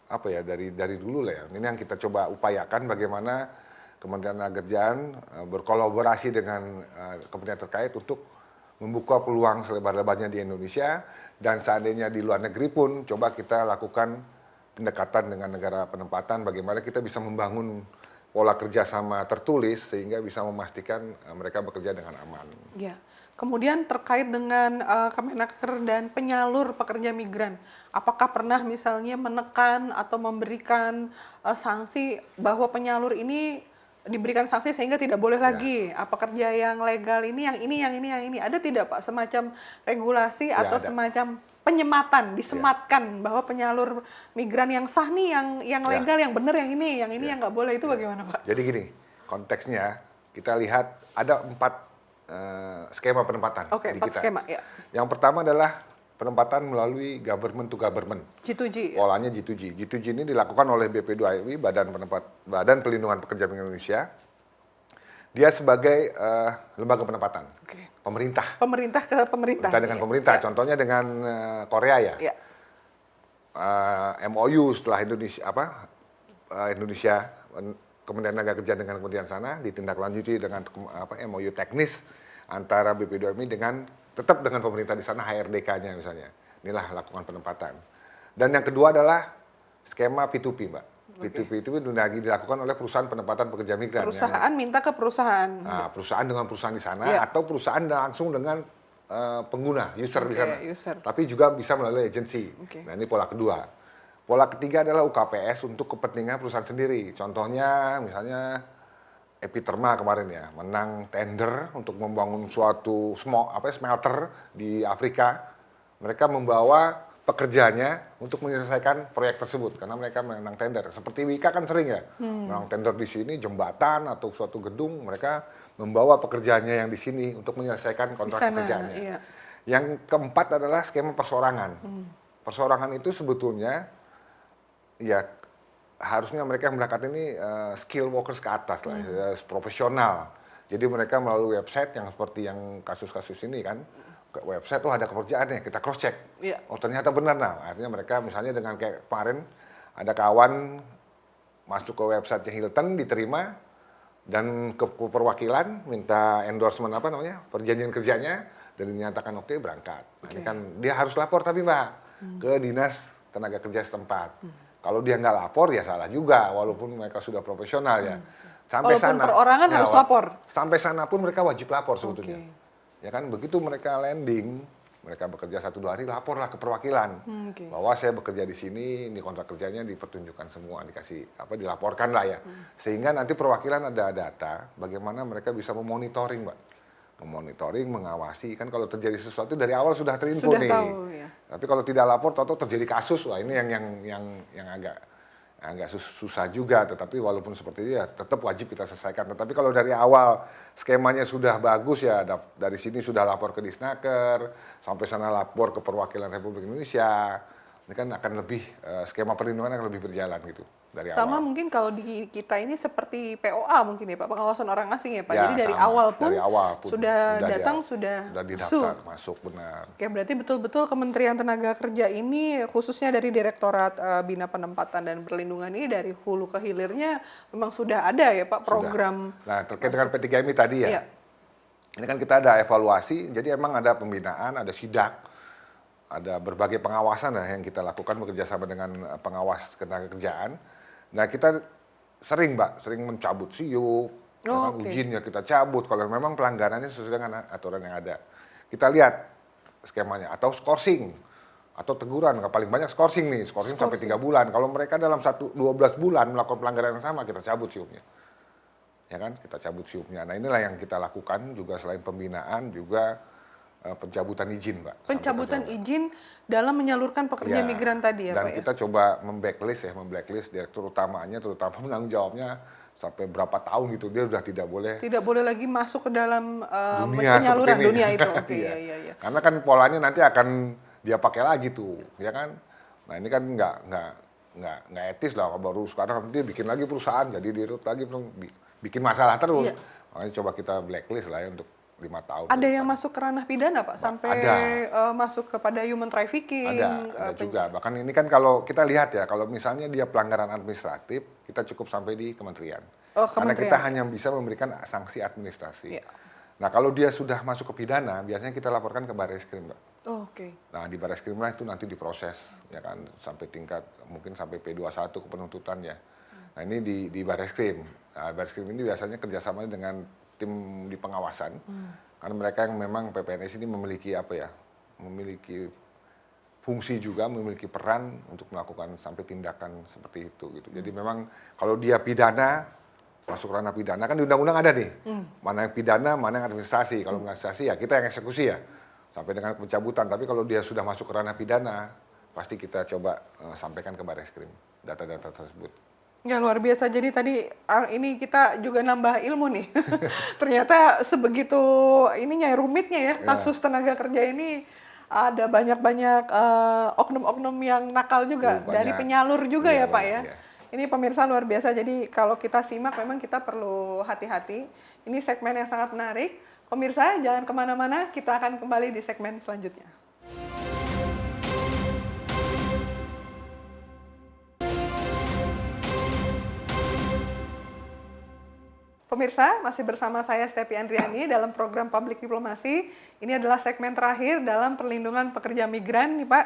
apa ya dari dulu lah ya. Ini yang kita coba upayakan bagaimana Kementerian Kerjaan berkolaborasi dengan kementerian terkait untuk membuka peluang selebar-lebarnya di Indonesia, dan seandainya di luar negeri pun coba kita lakukan pendekatan dengan negara penempatan, bagaimana kita bisa membangun pola kerjasama tertulis sehingga bisa memastikan mereka bekerja dengan aman. Ya. Kemudian terkait dengan Kemenaker dan penyalur pekerja migran, apakah pernah misalnya menekan atau memberikan sanksi bahwa penyalur ini diberikan sanksi sehingga tidak boleh lagi pekerja yang legal ini, yang ini, yang ini, yang ini. Ada tidak Pak semacam regulasi atau ada. semacam penyematan, disematkan bahwa penyalur migran yang sah nih, yang legal, yang benar, yang ini yang nggak boleh, itu bagaimana Pak? Jadi gini, konteksnya kita lihat ada 4 skema penempatan Oke, di 4 kita. skema, ya. Yang pertama adalah penempatan melalui government to government. G2G. Polanya G2G. G2G ini dilakukan oleh BP2MI, Badan Pelindungan Pekerja Migran Indonesia. Dia sebagai lembaga penempatan. Oke. Pemerintah. Pemerintah ke pemerintah. Bukan dengan pemerintah, Ya. contohnya dengan Korea ya. Ya. MOU setelah Indonesia Kementerian Tenaga Kerja dengan kementerian sana ditindaklanjuti dengan MOU teknis antara BP2MI dengan tetap dengan pemerintah di sana, HRDK-nya misalnya. Inilah lakukan penempatan. Dan yang kedua adalah skema P2P, Mbak. P2P itu lagi dilakukan oleh perusahaan penempatan pekerja migran. Perusahaan minta ke perusahaan. Nah, perusahaan dengan perusahaan di sana Ya. atau perusahaan langsung dengan pengguna, user di Oke, sana. user. Tapi juga bisa melalui agensi. Oke. Nah, ini pola kedua. Pola ketiga adalah UKPS untuk kepentingan perusahaan sendiri. Contohnya misalnya Epiterma kemarin ya, menang tender untuk membangun suatu smelter di Afrika. Mereka membawa pekerjanya untuk menyelesaikan proyek tersebut karena mereka menang tender. Seperti Wika kan sering ya, menang tender di sini jembatan atau suatu gedung, mereka membawa pekerjaannya yang di sini untuk menyelesaikan kontrak Di sana, pekerjaannya. iya. Yang keempat adalah skema persorangan. Persorangan itu sebetulnya ya harusnya mereka mendapatkan ini skill workers ke atas lah, ya, profesional. Jadi mereka melalui website yang seperti yang kasus-kasus ini kan, ke website tuh ada pekerjaannya, kita cross check. Iya. Oh ternyata benar, nah artinya mereka misalnya dengan kayak kemarin ada kawan masuk ke website Hilton diterima dan ke perwakilan minta endorsement perjanjian kerjanya dan dinyatakan oke berangkat. Nah, ini kan dia harus lapor tapi Mbak ke dinas tenaga kerja setempat. Kalau dia nggak lapor ya salah juga walaupun mereka sudah profesional ya. Sampai Walaupun sana perorangan harus lapor. Sampai sana pun mereka wajib lapor sebetulnya. Oke. Ya kan begitu mereka landing, mereka bekerja 1-2 hari laporlah ke perwakilan bahwa saya bekerja di sini, ini kontrak kerjanya dipertunjukkan semua, dikasih dilaporkan lah ya, sehingga nanti perwakilan ada data bagaimana mereka bisa memonitoring, Mbak, memonitoring, mengawasi kan kalau terjadi sesuatu dari awal sudah terinfo Sudah nih. tahu, ya. Tapi kalau tidak lapor, tahu terjadi kasus, wah ini yang agak susah juga, tetapi walaupun seperti itu ya tetap wajib kita selesaikan. Tetapi kalau dari awal skemanya sudah bagus ya, dari sini sudah lapor ke Disnaker, sampai sana lapor ke perwakilan Republik Indonesia, ini kan akan lebih, skema perlindungan akan lebih berjalan gitu dari Sama awal. mungkin kalau di kita ini seperti POA mungkin ya Pak, pengawasan orang asing ya Pak. Ya, Jadi dari sama. awal pun, Dari awal pun sudah udah datang, dia- sudah Udah masuk. didaftar, masuk benar. Oke, berarti betul-betul Kementerian Tenaga Kerja ini khususnya dari Direktorat Bina Penempatan dan Perlindungan ini dari hulu ke hilirnya memang sudah ada ya Pak program. Nah, terkait dengan P3MI tadi ya, Iya. ini kan kita ada evaluasi, jadi emang ada pembinaan, ada sidak, ada berbagai pengawasan yang kita lakukan bekerjasama dengan pengawas ketenagakerjaan. Nah, kita sering, Mbak, sering mencabut siup, ya kan, oke. izinnya kita cabut kalau memang pelanggarannya sesuai dengan aturan yang ada. Kita lihat skemanya, atau skorsing, atau teguran, paling banyak skorsing nih, skorsing sampai 3 bulan. Kalau mereka dalam 12 bulan melakukan pelanggaran yang sama, kita cabut siupnya. Ya kan, kita cabut siupnya. Nah inilah yang kita lakukan juga selain pembinaan juga pencabutan izin, Mbak. Pencabutan izin dalam menyalurkan pekerja Ya, migran tadi ya dan Pak kita coba memblacklist direktur utamanya, terutama penanggung jawabnya sampai berapa tahun gitu, dia udah tidak boleh ya. Tidak boleh lagi masuk ke dalam dunia penyaluran seperti ini. dunia itu. Oke, Iya. iya. Karena kan polanya nanti akan dia pakai lagi tuh, ya kan? Nah ini kan nggak etis lah, baru sekarang dia bikin lagi perusahaan, jadi dirut lagi, bikin masalah terus. Iya. Makanya coba kita blacklist lah ya untuk 5 tahun. Ada yang masuk ke ranah pidana Pak sampai masuk kepada human trafficking. Ada juga. Bahkan ini kan kalau kita lihat ya, kalau misalnya dia pelanggaran administratif, kita cukup sampai di kementerian. Oh, Karena kementerian. kita hanya bisa memberikan sanksi administrasi. Iya. Nah kalau dia sudah masuk ke pidana, biasanya kita laporkan ke Barreskrim, Mbak. Oh, oke. Nah di Barreskrim lah itu nanti diproses, ya kan, sampai tingkat mungkin sampai P21 ke penuntutan ya. Nah ini di Barreskrim. Nah Barreskrim ini biasanya kerjasamanya dengan tim di pengawasan, karena mereka yang memang PPNS ini memiliki memiliki fungsi juga, memiliki peran untuk melakukan sampai tindakan seperti itu gitu. Jadi memang kalau dia pidana, masuk ranah pidana kan di undang-undang ada nih, mana yang pidana, mana yang administrasi. Kalau administrasi ya kita yang eksekusi ya, sampai dengan pencabutan. Tapi kalau dia sudah masuk ke ranah pidana, pasti kita coba sampaikan ke Barreskrim data-data tersebut. Ya luar biasa. Jadi tadi ini kita juga nambah ilmu nih. Ternyata sebegitu ininya rumitnya ya kasus tenaga kerja ini, ada banyak-banyak oknum-oknum yang nakal juga Banyak. dari penyalur juga Iya, ya Pak banyak, ya. iya. Ini pemirsa luar biasa. Jadi kalau kita simak memang kita perlu hati-hati. Ini segmen yang sangat menarik. Pemirsa jangan kemana-mana. Kita akan kembali di segmen selanjutnya. Pemirsa, masih bersama saya Stepi Andriani dalam program Public Diplomasi. Ini adalah segmen terakhir dalam perlindungan pekerja migran nih Pak.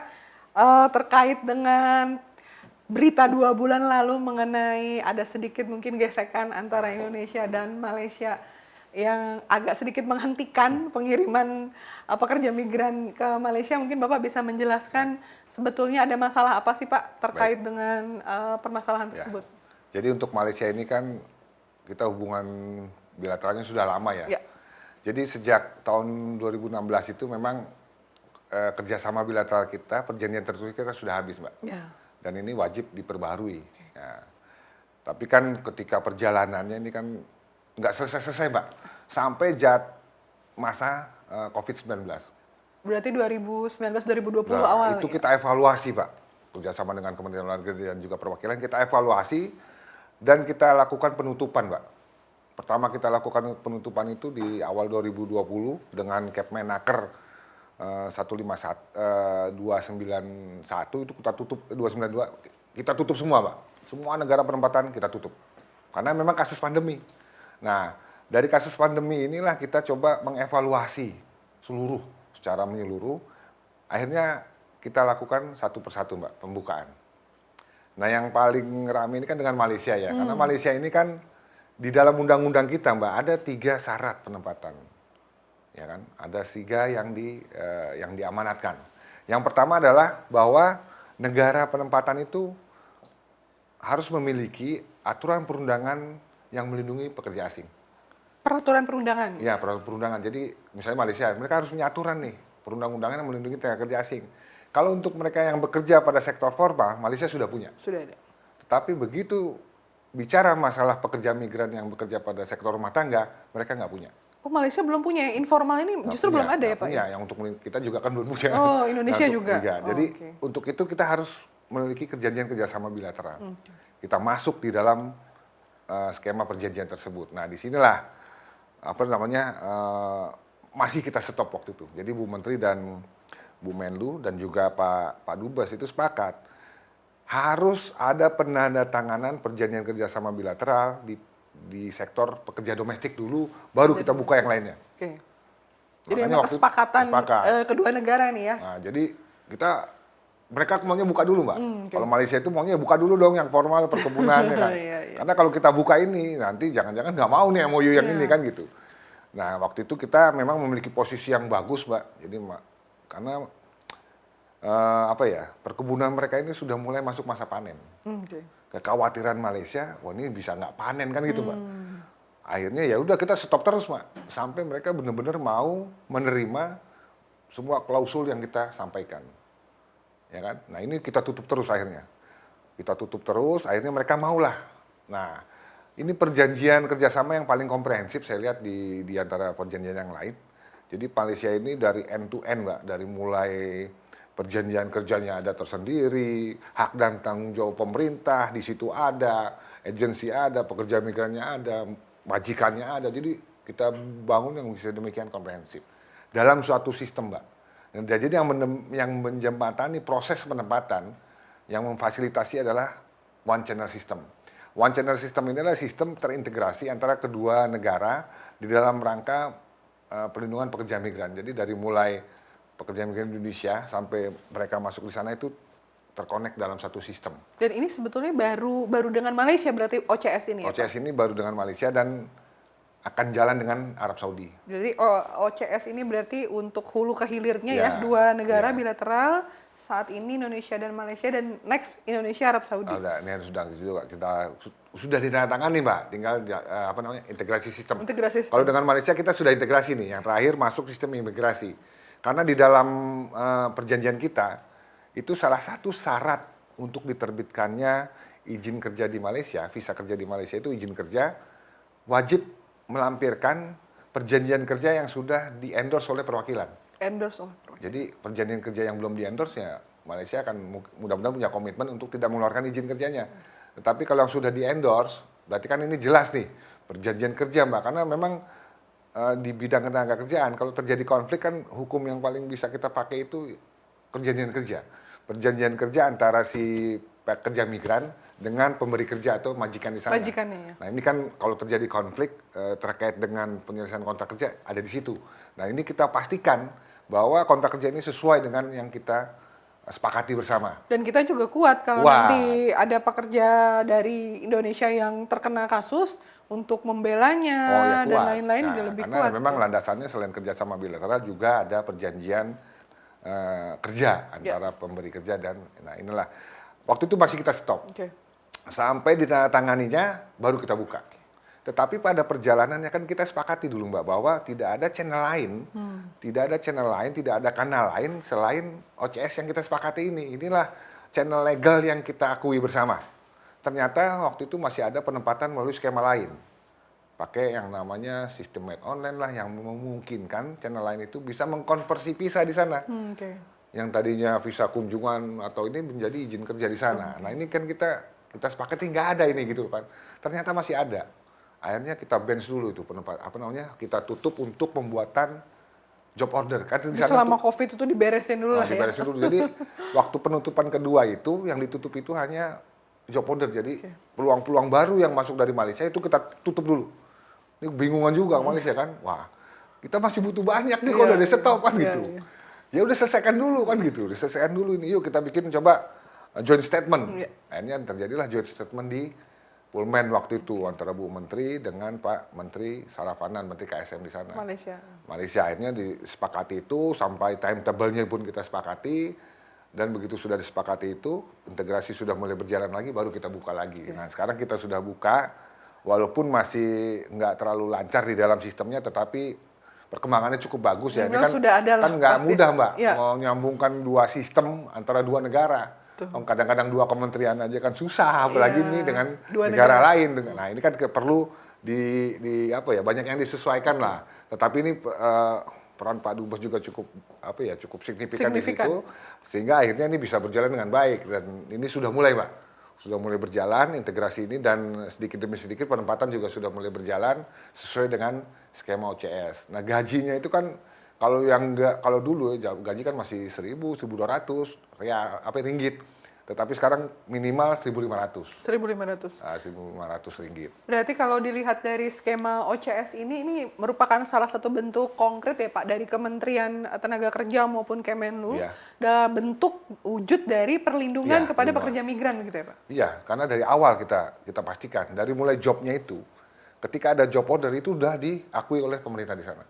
Terkait dengan berita 2 bulan lalu mengenai ada sedikit mungkin gesekan antara Indonesia dan Malaysia yang agak sedikit menghentikan pengiriman pekerja migran ke Malaysia. Mungkin Bapak bisa menjelaskan sebetulnya ada masalah apa sih Pak terkait dengan permasalahan tersebut? Jadi untuk Malaysia ini kan kita hubungan bilateralnya sudah lama ya. Ya. Jadi sejak tahun 2016 itu memang kerjasama bilateral kita, perjanjian tertulis kita sudah habis, Mbak. Ya. Dan ini wajib diperbaharui. Ya. Tapi kan ketika perjalanannya ini kan nggak selesai-selesai, Mbak. Sampai masa COVID-19. Berarti 2019-2020 Nah, awal itu ya? kita evaluasi, Pak. Kerjasama dengan Kementerian Luar Negeri dan juga perwakilan, kita evaluasi dan kita lakukan penutupan, Pak. Pertama kita lakukan penutupan itu di awal 2020 dengan Kepmenaker 291 itu kita tutup 292 kita tutup semua, Pak. Semua negara penempatan kita tutup. Karena memang kasus pandemi. Nah, dari kasus pandemi inilah kita coba mengevaluasi secara menyeluruh. Akhirnya kita lakukan satu persatu, Mbak, pembukaan. Nah, yang paling ramai ini kan dengan Malaysia ya. Karena Malaysia ini kan di dalam undang-undang kita, Mbak, ada 3 syarat penempatan. Ya kan? Ada 3 yang diamanatkan. Yang pertama adalah bahwa negara penempatan itu harus memiliki aturan perundangan yang melindungi pekerja asing. Peraturan perundangan? Ya, peraturan perundangan. Jadi misalnya Malaysia, mereka harus punya aturan nih, perundang-undangan yang melindungi tenaga kerja asing. Kalau untuk mereka yang bekerja pada sektor formal, Malaysia sudah punya. Sudah ada. Tetapi begitu bicara masalah pekerja migran yang bekerja pada sektor rumah tangga, mereka nggak punya. Oh, Malaysia belum punya ya? Informal ini justru belum ada ya Pak? Punya, yang untuk kita juga kan belum punya. Oh, Indonesia untuk juga? Iya. Oh, Jadi okay. untuk itu kita harus memiliki perjanjian kerjasama bilateral. Kita masuk di dalam skema perjanjian tersebut. Nah, disinilah masih kita stop waktu itu. Jadi Bu Menteri dan Bu Menlu dan juga Pak Dubes itu sepakat harus ada penandatanganan perjanjian kerjasama bilateral di sektor pekerja domestik dulu, baru kita buka yang lainnya. Oke. Jadi Makanya memang waktu itu kesepakatan sepakat. kedua negara nih ya? Nah, jadi mereka maunya buka dulu, Mbak. Okay. Kalau Malaysia itu maunya buka dulu dong yang formal perkebunan ya kan. Iya, iya. Karena kalau kita buka ini nanti jangan-jangan nggak mau nih MOU yang ini kan gitu. Nah, waktu itu kita memang memiliki posisi yang bagus, Mbak. Jadi karena perkebunan mereka ini sudah mulai masuk masa panen. Okay. Kekhawatiran Malaysia, wah ini bisa nggak panen kan gitu, Mbak. Akhirnya ya udah kita stop terus, Mbak, sampai mereka benar-benar mau menerima semua klausul yang kita sampaikan, ya kan? Nah ini kita tutup terus akhirnya, akhirnya mereka maulah. Nah ini perjanjian kerjasama yang paling komprehensif saya lihat di antara perjanjian yang lain. Jadi Malaysia ini dari end to end, Mbak, dari mulai perjanjian kerjanya ada tersendiri, hak dan tanggung jawab pemerintah di situ ada, agensi ada, pekerja migrannya ada, majikannya ada. Jadi kita bangun yang bisa demikian komprehensif dalam suatu sistem, Mbak. Dan jadi yang menjembatani proses penempatan, yang memfasilitasi adalah one channel system. One channel system ini adalah sistem terintegrasi antara kedua negara di dalam rangka perlindungan pekerja migran. Jadi dari mulai pekerja migran Indonesia sampai mereka masuk di sana itu terkonek dalam satu sistem. Dan ini sebetulnya baru dengan Malaysia berarti OCS ini ya? OCS ini baru dengan Malaysia dan akan jalan dengan Arab Saudi. Jadi OCS ini berarti untuk hulu ke hilirnya ya, Ya, dua negara ya. bilateral saat ini Indonesia dan Malaysia dan next Indonesia Arab Saudi. Ini sudah ditandatangani, Mbak. Tinggal integrasi sistem. Integrasi sistem. Kalau dengan Malaysia kita sudah integrasi nih. Yang terakhir masuk sistem imigrasi. Karena di dalam perjanjian kita, itu salah satu syarat untuk diterbitkannya izin kerja di Malaysia, visa kerja di Malaysia itu izin kerja, wajib melampirkan perjanjian kerja yang sudah di-endorse oleh perwakilan. Endorse oleh perwakilan. Jadi perjanjian kerja yang belum di-endorse ya Malaysia akan mudah-mudahan punya komitmen untuk tidak mengeluarkan izin kerjanya. Tetapi kalau yang sudah di-endorse, berarti kan ini jelas nih, perjanjian kerja Mbak, karena memang di bidang tenaga kerjaan, kalau terjadi konflik kan hukum yang paling bisa kita pakai itu perjanjian kerja. Perjanjian kerja antara si pekerja migran dengan pemberi kerja atau majikan di sana. Majikannya ya. Nah ini kan kalau terjadi konflik terkait dengan penyelesaian kontrak kerja ada di situ. Nah ini kita pastikan bahwa kontrak kerja ini sesuai dengan yang kita sepakati bersama. Dan kita juga kuat kalau nanti ada pekerja dari Indonesia yang terkena kasus untuk membelanya dan lain-lain juga lebih karena kuat. Karena memang landasannya selain kerjasama bilateral juga ada perjanjian kerja antara pemberi kerja dan inilah. Waktu itu masih kita stop. Sampai ditandatanganinya baru kita buka. Tetapi pada perjalanannya kan kita sepakati dulu Mbak bahwa tidak ada channel lain, tidak ada kanal lain selain OCS yang kita sepakati ini. Inilah channel legal yang kita akui bersama. Ternyata waktu itu masih ada penempatan melalui skema lain. Pakai yang namanya sistem made online lah yang memungkinkan channel lain itu bisa mengkonversi visa di sana. Yang tadinya visa kunjungan atau ini menjadi izin kerja di sana. Nah ini kan kita sepakati nggak ada ini gitu kan. Ternyata masih ada. Akhirnya kita bench dulu itu kita tutup untuk pembuatan job order. Kan di sana selama COVID itu diberesin dulu lah ya. Diberesin dulu. Jadi waktu penutupan kedua itu yang ditutup itu hanya job order. Jadi peluang-peluang baru yang masuk dari Malaysia itu kita tutup dulu. Ini bingungan juga Malaysia kan. Wah, kita masih butuh banyak nih kalau udah di-stop kan gitu. Ya udah selesaikan dulu kan gitu. Diselesaikan dulu ini. Yuk kita bikin coba joint statement. Akhirnya terjadilah joint statement di Pullman waktu itu antara Bu Menteri dengan Pak Menteri Saravanan, Menteri KSM di sana. Malaysia akhirnya disepakati itu sampai timetable-nya pun kita sepakati dan begitu sudah disepakati itu integrasi sudah mulai berjalan lagi baru kita buka lagi. Nah sekarang kita sudah buka walaupun masih nggak terlalu lancar di dalam sistemnya tetapi perkembangannya cukup bagus ya. Ini kan sudah ada kan nggak mudah Mbak mau nyambungkan dua sistem antara dua negara. Kadang-kadang dua kementerian aja kan susah, apalagi ini dengan negara lain. Nah ini kan perlu banyak yang disesuaikan lah. Tetapi ini peran Pak Dubes juga cukup signifikan di situ, sehingga akhirnya ini bisa berjalan dengan baik dan ini sudah mulai Pak, sudah mulai berjalan integrasi ini dan sedikit demi sedikit penempatan juga sudah mulai berjalan sesuai dengan skema OCS. Nah gajinya itu kan kalau dulu gaji kan masih 1.000, 1.200 ringgit. Tetapi sekarang minimal 1.500. 1.500 ringgit. Berarti kalau dilihat dari skema OCS ini merupakan salah satu bentuk konkret ya Pak dari Kementerian Tenaga Kerja maupun Kemenlu, bentuk wujud dari perlindungan kepada pekerja migran gitu ya Pak? Iya, karena dari awal kita pastikan dari mulai jobnya itu, ketika ada job order itu sudah diakui oleh pemerintah di sana.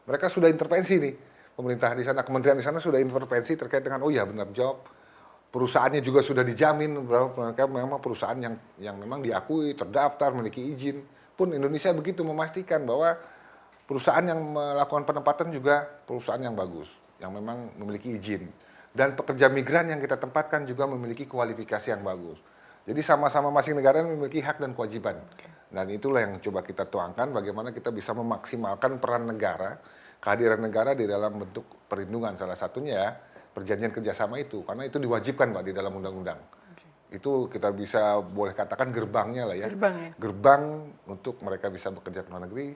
Mereka sudah intervensi nih, pemerintah di sana, kementerian di sana sudah intervensi terkait dengan benar job, perusahaannya juga sudah dijamin bahwa mereka memang perusahaan yang memang diakui, terdaftar, memiliki izin. Pun Indonesia begitu memastikan bahwa perusahaan yang melakukan penempatan juga perusahaan yang bagus, yang memang memiliki izin. Dan pekerja migran yang kita tempatkan juga memiliki kualifikasi yang bagus. Jadi sama-sama masing negara memiliki hak dan kewajiban. Dan itulah yang coba kita tuangkan bagaimana kita bisa memaksimalkan peran negara, kehadiran negara di dalam bentuk perlindungan salah satunya perjanjian kerjasama itu karena itu diwajibkan Pak di dalam undang-undang. Itu kita bisa boleh katakan gerbangnya lah ya. Gerbang untuk mereka bisa bekerja ke luar negeri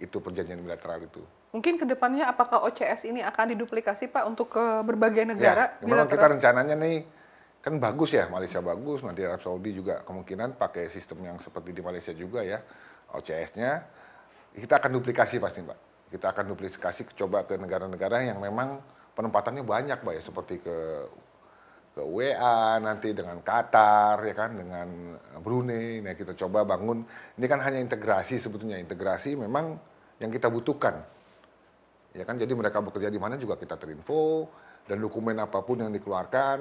itu perjanjian bilateral itu. Mungkin kedepannya apakah OCS ini akan diduplikasi Pak untuk ke berbagai negara? Ya, memang kita rencananya nih kan bagus ya Malaysia bagus nanti Arab Saudi juga kemungkinan pakai sistem yang seperti di Malaysia juga ya OCS-nya kita akan duplikasi pasti Pak. Kita akan duplikasi coba ke negara-negara yang memang penempatannya banyak Pak ya seperti ke UEA nanti dengan Qatar ya kan dengan Brunei. Nah kita coba bangun ini kan hanya integrasi sebetulnya integrasi memang yang kita butuhkan ya kan jadi mereka bekerja di mana juga kita terinfo dan dokumen apapun yang dikeluarkan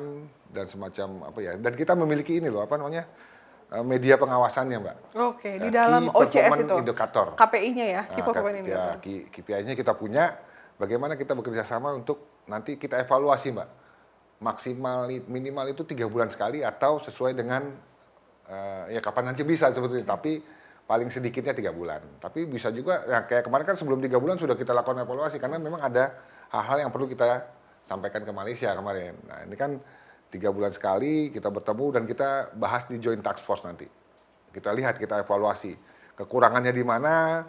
dan semacam dan kita memiliki ini loh media pengawasannya Mbak. Oke, di dalam OCS itu indikator. KPI-nya ya, Key Performance Indicator. KPI-nya kita punya bagaimana kita bekerja sama untuk nanti kita evaluasi, Mbak. Minimal itu 3 bulan sekali atau sesuai dengan ya kapan nanti bisa sebetulnya. Tapi paling sedikitnya 3 bulan. Tapi bisa juga, ya kayak kemarin kan sebelum 3 bulan sudah kita lakukan evaluasi karena memang ada hal-hal yang perlu kita sampaikan ke Malaysia kemarin. Nah ini kan 3 bulan sekali kita bertemu dan kita bahas di Joint Task Force nanti. Kita lihat, kita evaluasi kekurangannya di mana,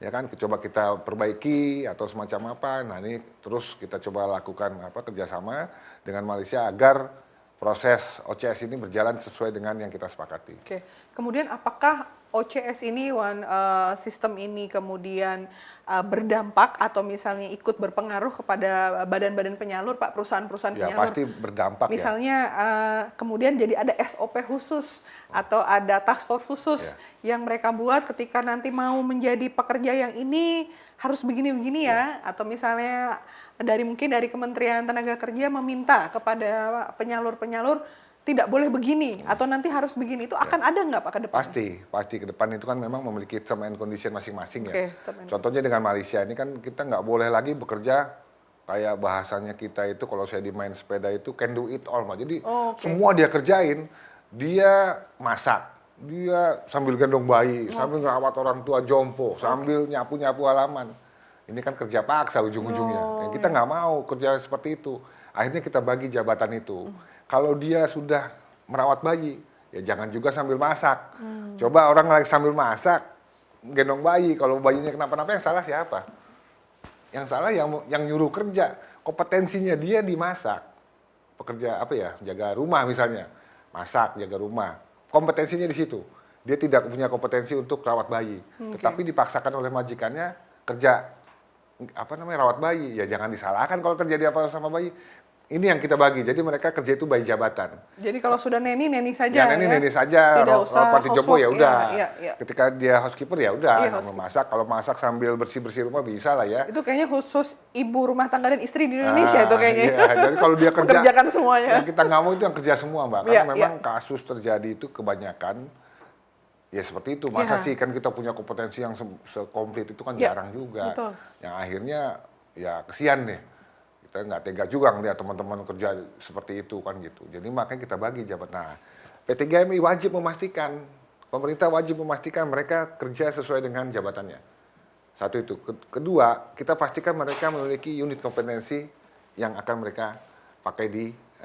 ya kan, coba kita perbaiki atau semacam apa. Nah ini terus kita coba lakukan kerjasama dengan Malaysia agar proses OCS ini berjalan sesuai dengan yang kita sepakati. Oke. Kemudian apakah OCS ini, sistem ini kemudian berdampak atau misalnya ikut berpengaruh kepada badan-badan penyalur, Pak, perusahaan-perusahaan Ya penyalur? pasti berdampak misalnya, kemudian jadi ada SOP khusus atau ada task force khusus yang mereka buat ketika nanti mau menjadi pekerja yang ini harus begini-begini ya, atau misalnya mungkin dari Kementerian Tenaga Kerja meminta kepada penyalur-penyalur tidak boleh begini atau nanti harus begini, itu akan ada nggak Pak ke depan? Pasti ke depan itu kan memang memiliki term and condition masing-masing ya. Term and Contohnya dengan Malaysia ini kan kita nggak boleh lagi bekerja kayak bahasanya kita itu kalau saya di main sepeda itu can do it all, Mbak. Jadi semua dia kerjain, dia masak, dia sambil gendong bayi, sambil ngerawat orang tua jompo, sambil nyapu-nyapu halaman. Ini kan kerja paksa ujung-ujungnya. Kita nggak mau kerja seperti itu. Akhirnya kita bagi jabatan itu. Kalau dia sudah merawat bayi, ya jangan juga sambil masak. Coba orang lagi sambil masak, gendong bayi, kalau bayinya kenapa-napa yang salah siapa? Yang salah yang nyuruh kerja. Kompetensinya dia dimasak. Pekerja jaga rumah misalnya. Masak, jaga rumah. Kompetensinya di situ. Dia tidak punya kompetensi untuk rawat bayi. Tetapi dipaksakan oleh majikannya kerja rawat bayi. Ya jangan disalahkan kalau terjadi apa sama bayi. Ini yang kita bagi. Jadi mereka kerja itu by jabatan. Jadi kalau sudah neni saja. Ya neni saja. Tidak usah Parti Jompo ya udah. Ya. Ketika dia housekeeper ya udah. Housekeeper. Memasak, kalau masak sambil bersih-bersih rumah bisa lah ya. Itu kayaknya khusus ibu rumah tangga dan istri di Indonesia itu kayaknya. Iya, jadi kalau dia kerja, mengerjakan semuanya. Yang kita nggak mau itu yang kerja semua, Mbak. Karena memang kasus terjadi itu kebanyakan ya seperti itu. Masa sih kan kita punya kompetensi yang sekomplit itu kan jarang juga. Betul. Yang akhirnya ya kesian nih. Kita nggak tega juga ngeliat teman-teman kerja seperti itu kan gitu. Jadi makanya kita bagi jabatan. Nah, PT GMI wajib memastikan, pemerintah wajib memastikan mereka kerja sesuai dengan jabatannya. Satu itu. Kedua, kita pastikan mereka memiliki unit kompetensi yang akan mereka pakai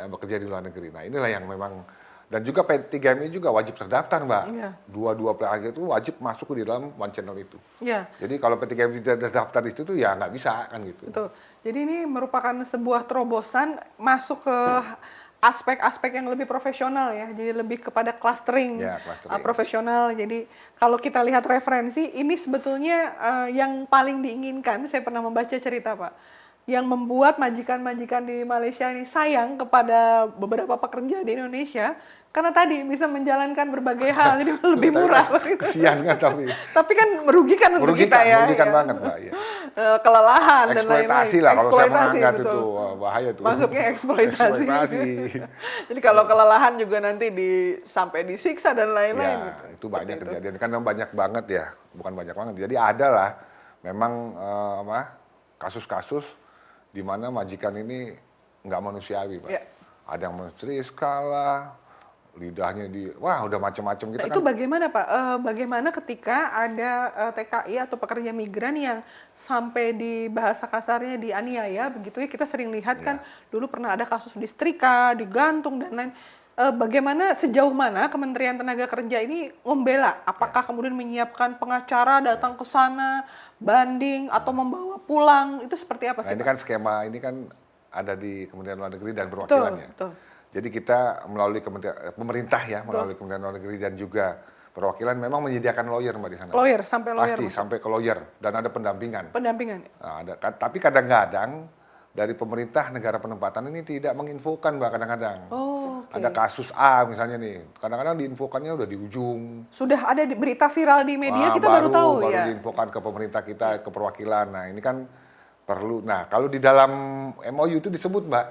bekerja di luar negeri. Nah inilah yang memang, dan juga PT GMI juga wajib terdaftar, Mbak. Iya. Dua pelaku itu wajib masuk di dalam One Channel itu. Iya. Jadi kalau PT GMI tidak terdaftar di situ ya nggak bisa kan gitu. Betul. Jadi ini merupakan sebuah terobosan masuk ke aspek-aspek yang lebih profesional ya. Jadi lebih kepada clustering, profesional. Jadi kalau kita lihat referensi, ini sebetulnya yang paling diinginkan. Saya pernah membaca cerita, Pak, yang membuat majikan-majikan di Malaysia ini sayang kepada beberapa pekerja di Indonesia karena tadi bisa menjalankan berbagai hal, jadi lebih murah. Kesian kan tapi kan merugikan untuk kita ya. Merugikan banget, Mbak. Ya. Kelelahan dan lain-lain. Eksploitasi lah kalau saya menganggap itu bahaya tuh. Masuknya eksploitasi. Jadi kalau kelelahan juga nanti sampai disiksa dan lain-lain. Ya, itu banyak kejadian. Kan banyak banget ya, bukan banyak banget. Jadi ada lah memang kasus-kasus di mana majikan ini nggak manusiawi, Pak. Ya. Ada yang menstriska lah, lidahnya udah macam-macam kita. Itu bagaimana, Pak? Bagaimana ketika ada TKI atau pekerja migran yang sampai di bahasa kasarnya dianiaya begitu ya, kita sering lihat kan dulu pernah ada kasus disetrika, digantung dan lain. Bagaimana sejauh mana Kementerian Tenaga Kerja ini membela? Apakah kemudian menyiapkan pengacara datang ke sana, banding atau membawa pulang? Itu seperti apa sih? Nah, ini kan skema ini kan ada di Kementerian Luar Negeri dan perwakilannya. Betul. Jadi kita melalui pemerintah ya, melalui Kementerian Luar Negeri dan juga perwakilan memang menyediakan lawyer, Mbak, di sana. Lawyer, sampai lawyer. Pasti, sampai ke lawyer dan ada pendampingan. Pendampingan. Nah, tapi kadang-kadang dari pemerintah negara penempatan ini tidak menginfokan, Mbak, kadang-kadang. Ada kasus A misalnya nih, kadang-kadang diinfokannya udah di ujung. Sudah ada berita viral di media, kita baru tahu ya. Baru diinfokan ke pemerintah kita, ke perwakilan. Nah ini kan perlu. Nah kalau di dalam MOU itu disebut, Mbak,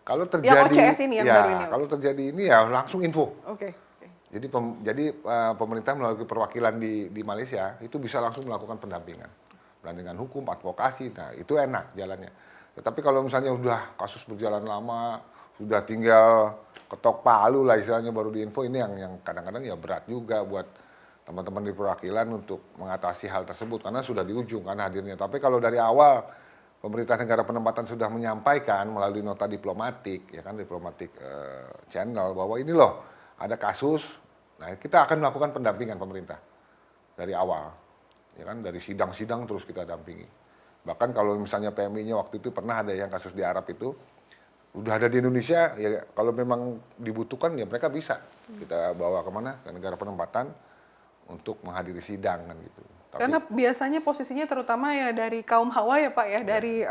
kalau terjadi yang OCS ini yang baru ini. Kalau terjadi ini ya langsung info. Oke. Jadi pemerintah melalui perwakilan di Malaysia itu bisa langsung melakukan pendampingan. perandingan hukum, advokasi, nah itu enak jalannya. Tetapi kalau misalnya udah kasus berjalan lama, sudah tinggal ketok palu lah istilahnya baru diinfo, ini yang kadang-kadang ya berat juga buat teman-teman di perwakilan untuk mengatasi hal tersebut karena sudah di ujung kan hadirnya. Tapi kalau dari awal pemerintah negara penempatan sudah menyampaikan melalui nota diplomatik, ya kan diplomatik channel bahwa ini loh ada kasus, nah kita akan melakukan pendampingan pemerintah dari awal, ya kan dari sidang-sidang terus kita dampingi. Bahkan kalau misalnya PMI-nya waktu itu pernah ada yang kasus di Arab itu, udah ada di Indonesia, ya kalau memang dibutuhkan ya mereka bisa kita bawa kemana ke negara penempatan untuk menghadiri sidang kan gitu. Tapi, Karena biasanya posisinya terutama ya dari kaum Hawa ya Pak ya, dari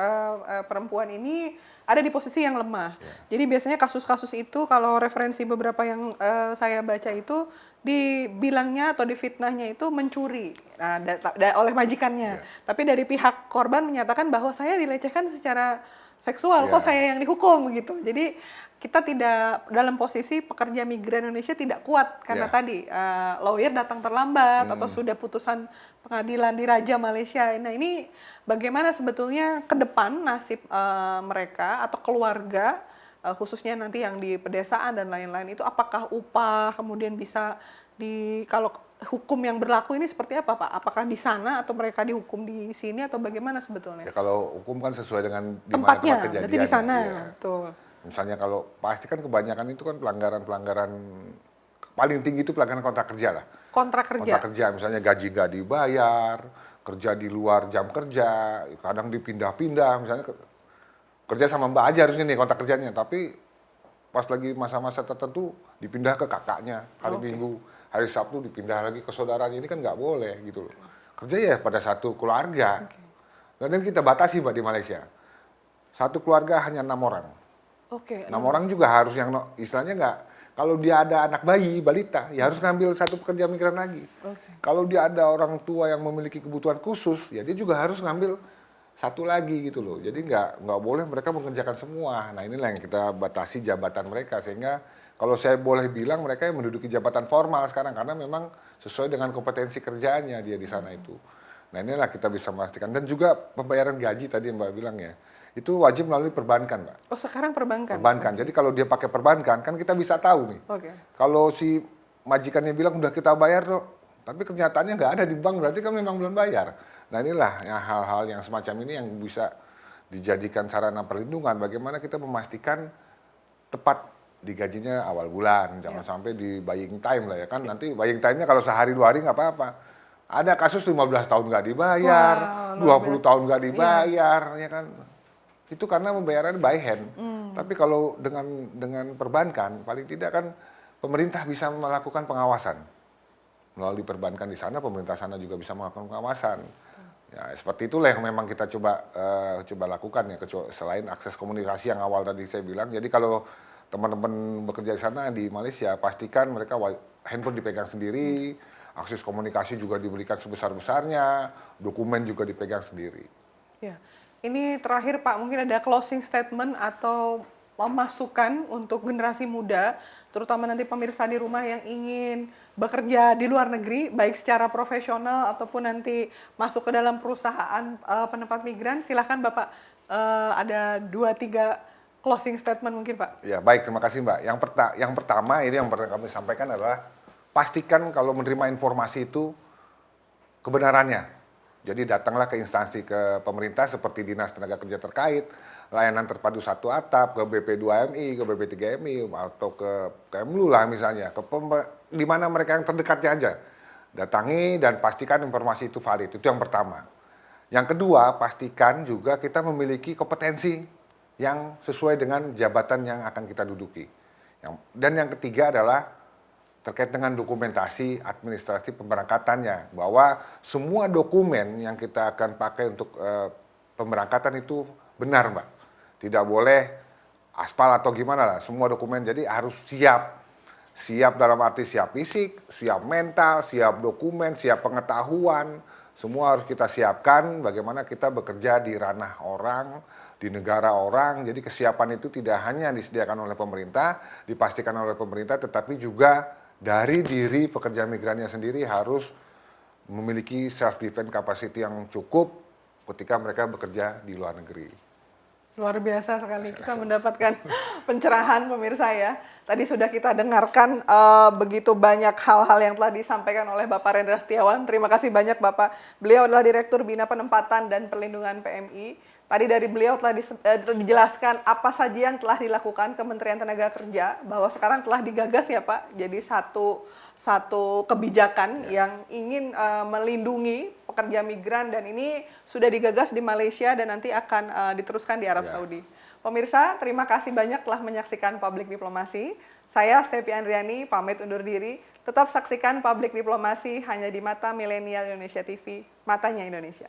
perempuan ini ada di posisi yang lemah. Jadi biasanya kasus-kasus itu kalau referensi beberapa yang saya baca itu dibilangnya atau difitnahnya itu mencuri oleh majikannya. Tapi dari pihak korban menyatakan bahwa saya dilecehkan secara seksual, kok saya yang dihukum gitu. Jadi kita tidak dalam posisi pekerja migran Indonesia tidak kuat karena tadi lawyer datang terlambat atau sudah putusan pengadilan di Raja Malaysia. Nah ini bagaimana sebetulnya ke depan nasib mereka atau keluarga khususnya nanti yang di pedesaan dan lain-lain itu apakah upah kemudian bisa kalau hukum yang berlaku ini seperti apa Pak? Apakah di sana atau mereka dihukum di sini atau bagaimana sebetulnya? ya kalau hukum kan sesuai dengan di mana Tempatnya, tempat kejadiannya. berarti di sana. Ya. Betul. Misalnya kalau pasti kan kebanyakan itu kan pelanggaran paling tinggi itu pelanggaran kontrak kerja lah. Kontrak kerja. Kontrak kerja misalnya gaji nggak dibayar, kerja di luar jam kerja, kadang dipindah-pindah misalnya kerja sama Mbak aja harusnya nih kontrak kerjanya, tapi pas lagi masa-masa tertentu dipindah ke kakaknya, hari Minggu, hari Sabtu dipindah lagi ke saudaranya, ini kan nggak boleh gitu loh. Kerja ya pada satu keluarga. Dan kita batasi Mbak di Malaysia. Satu keluarga hanya 6 orang. 6 orang juga harus yang istilahnya nggak, kalau dia ada anak bayi, balita, ya harus ngambil satu pekerja migran lagi. Kalau dia ada orang tua yang memiliki kebutuhan khusus, ya dia juga harus ngambil satu lagi gitu loh. Jadi nggak boleh mereka mengerjakan semua. Nah inilah yang kita batasi jabatan mereka sehingga kalau saya boleh bilang mereka yang menduduki jabatan formal sekarang karena memang sesuai dengan kompetensi kerjaannya dia di sana itu. Nah inilah kita bisa memastikan dan juga pembayaran gaji tadi Mbak bilang ya itu wajib melalui perbankan Mbak. Oh sekarang perbankan? Perbankan. Jadi kalau dia pakai perbankan kan kita bisa tahu nih. Kalau si majikannya bilang udah kita bayar tuh, tapi kenyataannya nggak ada di bank berarti kan memang belum bayar. Nah inilah ya, hal-hal yang semacam ini yang bisa dijadikan sarana perlindungan. Bagaimana kita memastikan tepat digajinya awal bulan, jangan sampai di buying time lah ya kan. Nanti buying time-nya kalau sehari 2 hari nggak apa-apa. Ada kasus 15 tahun nggak dibayar, 20 tahun nggak dibayar, ya kan. Itu karena pembayarannya by hand. Tapi kalau dengan perbankan, paling tidak kan pemerintah bisa melakukan pengawasan. Melalui perbankan di sana, pemerintah sana juga bisa melakukan pengawasan. Ya, seperti itulah yang memang kita coba lakukan ya, selain akses komunikasi yang awal tadi saya bilang. Jadi kalau teman-teman bekerja di sana di Malaysia, pastikan mereka handphone dipegang sendiri, akses komunikasi juga diberikan sebesar-besarnya, dokumen juga dipegang sendiri. Ya. Ini terakhir Pak, mungkin ada closing statement atau masukan untuk generasi muda, terutama nanti pemirsa di rumah yang ingin bekerja di luar negeri, baik secara profesional ataupun nanti masuk ke dalam perusahaan penempat migran. Silahkan Bapak, ada 2-3 closing statement mungkin Pak. Ya baik, terima kasih Mbak. Yang pertama ini yang pernah kami sampaikan adalah pastikan kalau menerima informasi itu kebenarannya. Jadi datanglah ke instansi ke pemerintah seperti Dinas Tenaga Kerja terkait, layanan terpadu satu atap, ke BP2MI, ke BP3MI, atau ke Kemlu lah misalnya, di mana mereka yang terdekatnya aja. Datangi dan pastikan informasi itu valid, itu yang pertama. Yang kedua, pastikan juga kita memiliki kompetensi yang sesuai dengan jabatan yang akan kita duduki. Dan yang ketiga adalah terkait dengan dokumentasi administrasi pemberangkatannya, bahwa semua dokumen yang kita akan pakai untuk pemberangkatan itu benar Mbak. Tidak boleh aspal atau gimana lah, semua dokumen jadi harus siap. Siap dalam arti siap fisik, siap mental, siap dokumen, siap pengetahuan, semua harus kita siapkan bagaimana kita bekerja di ranah orang, di negara orang. Jadi kesiapan itu tidak hanya disediakan oleh pemerintah, dipastikan oleh pemerintah, tetapi juga dari diri pekerja migrannya sendiri harus memiliki self defense capacity yang cukup ketika mereka bekerja di luar negeri. Luar biasa sekali kita mendapatkan pencerahan pemirsa ya. Tadi sudah kita dengarkan begitu banyak hal-hal yang telah disampaikan oleh Bapak Rendra Setiawan. Terima kasih banyak Bapak. Beliau adalah Direktur Bina Penempatan dan Perlindungan PMI. Tadi dari beliau telah dijelaskan apa saja yang telah dilakukan Kementerian Tenaga Kerja, bahwa sekarang telah digagas ya Pak, jadi satu kebijakan yang ingin melindungi pekerja migran, dan ini sudah digagas di Malaysia dan nanti akan diteruskan di Arab Saudi. Pemirsa, terima kasih banyak telah menyaksikan Public Diplomasi. Saya Stepi Andriani, pamit undur diri. Tetap saksikan Public Diplomasi hanya di Mata Milenial Indonesia TV, matanya Indonesia.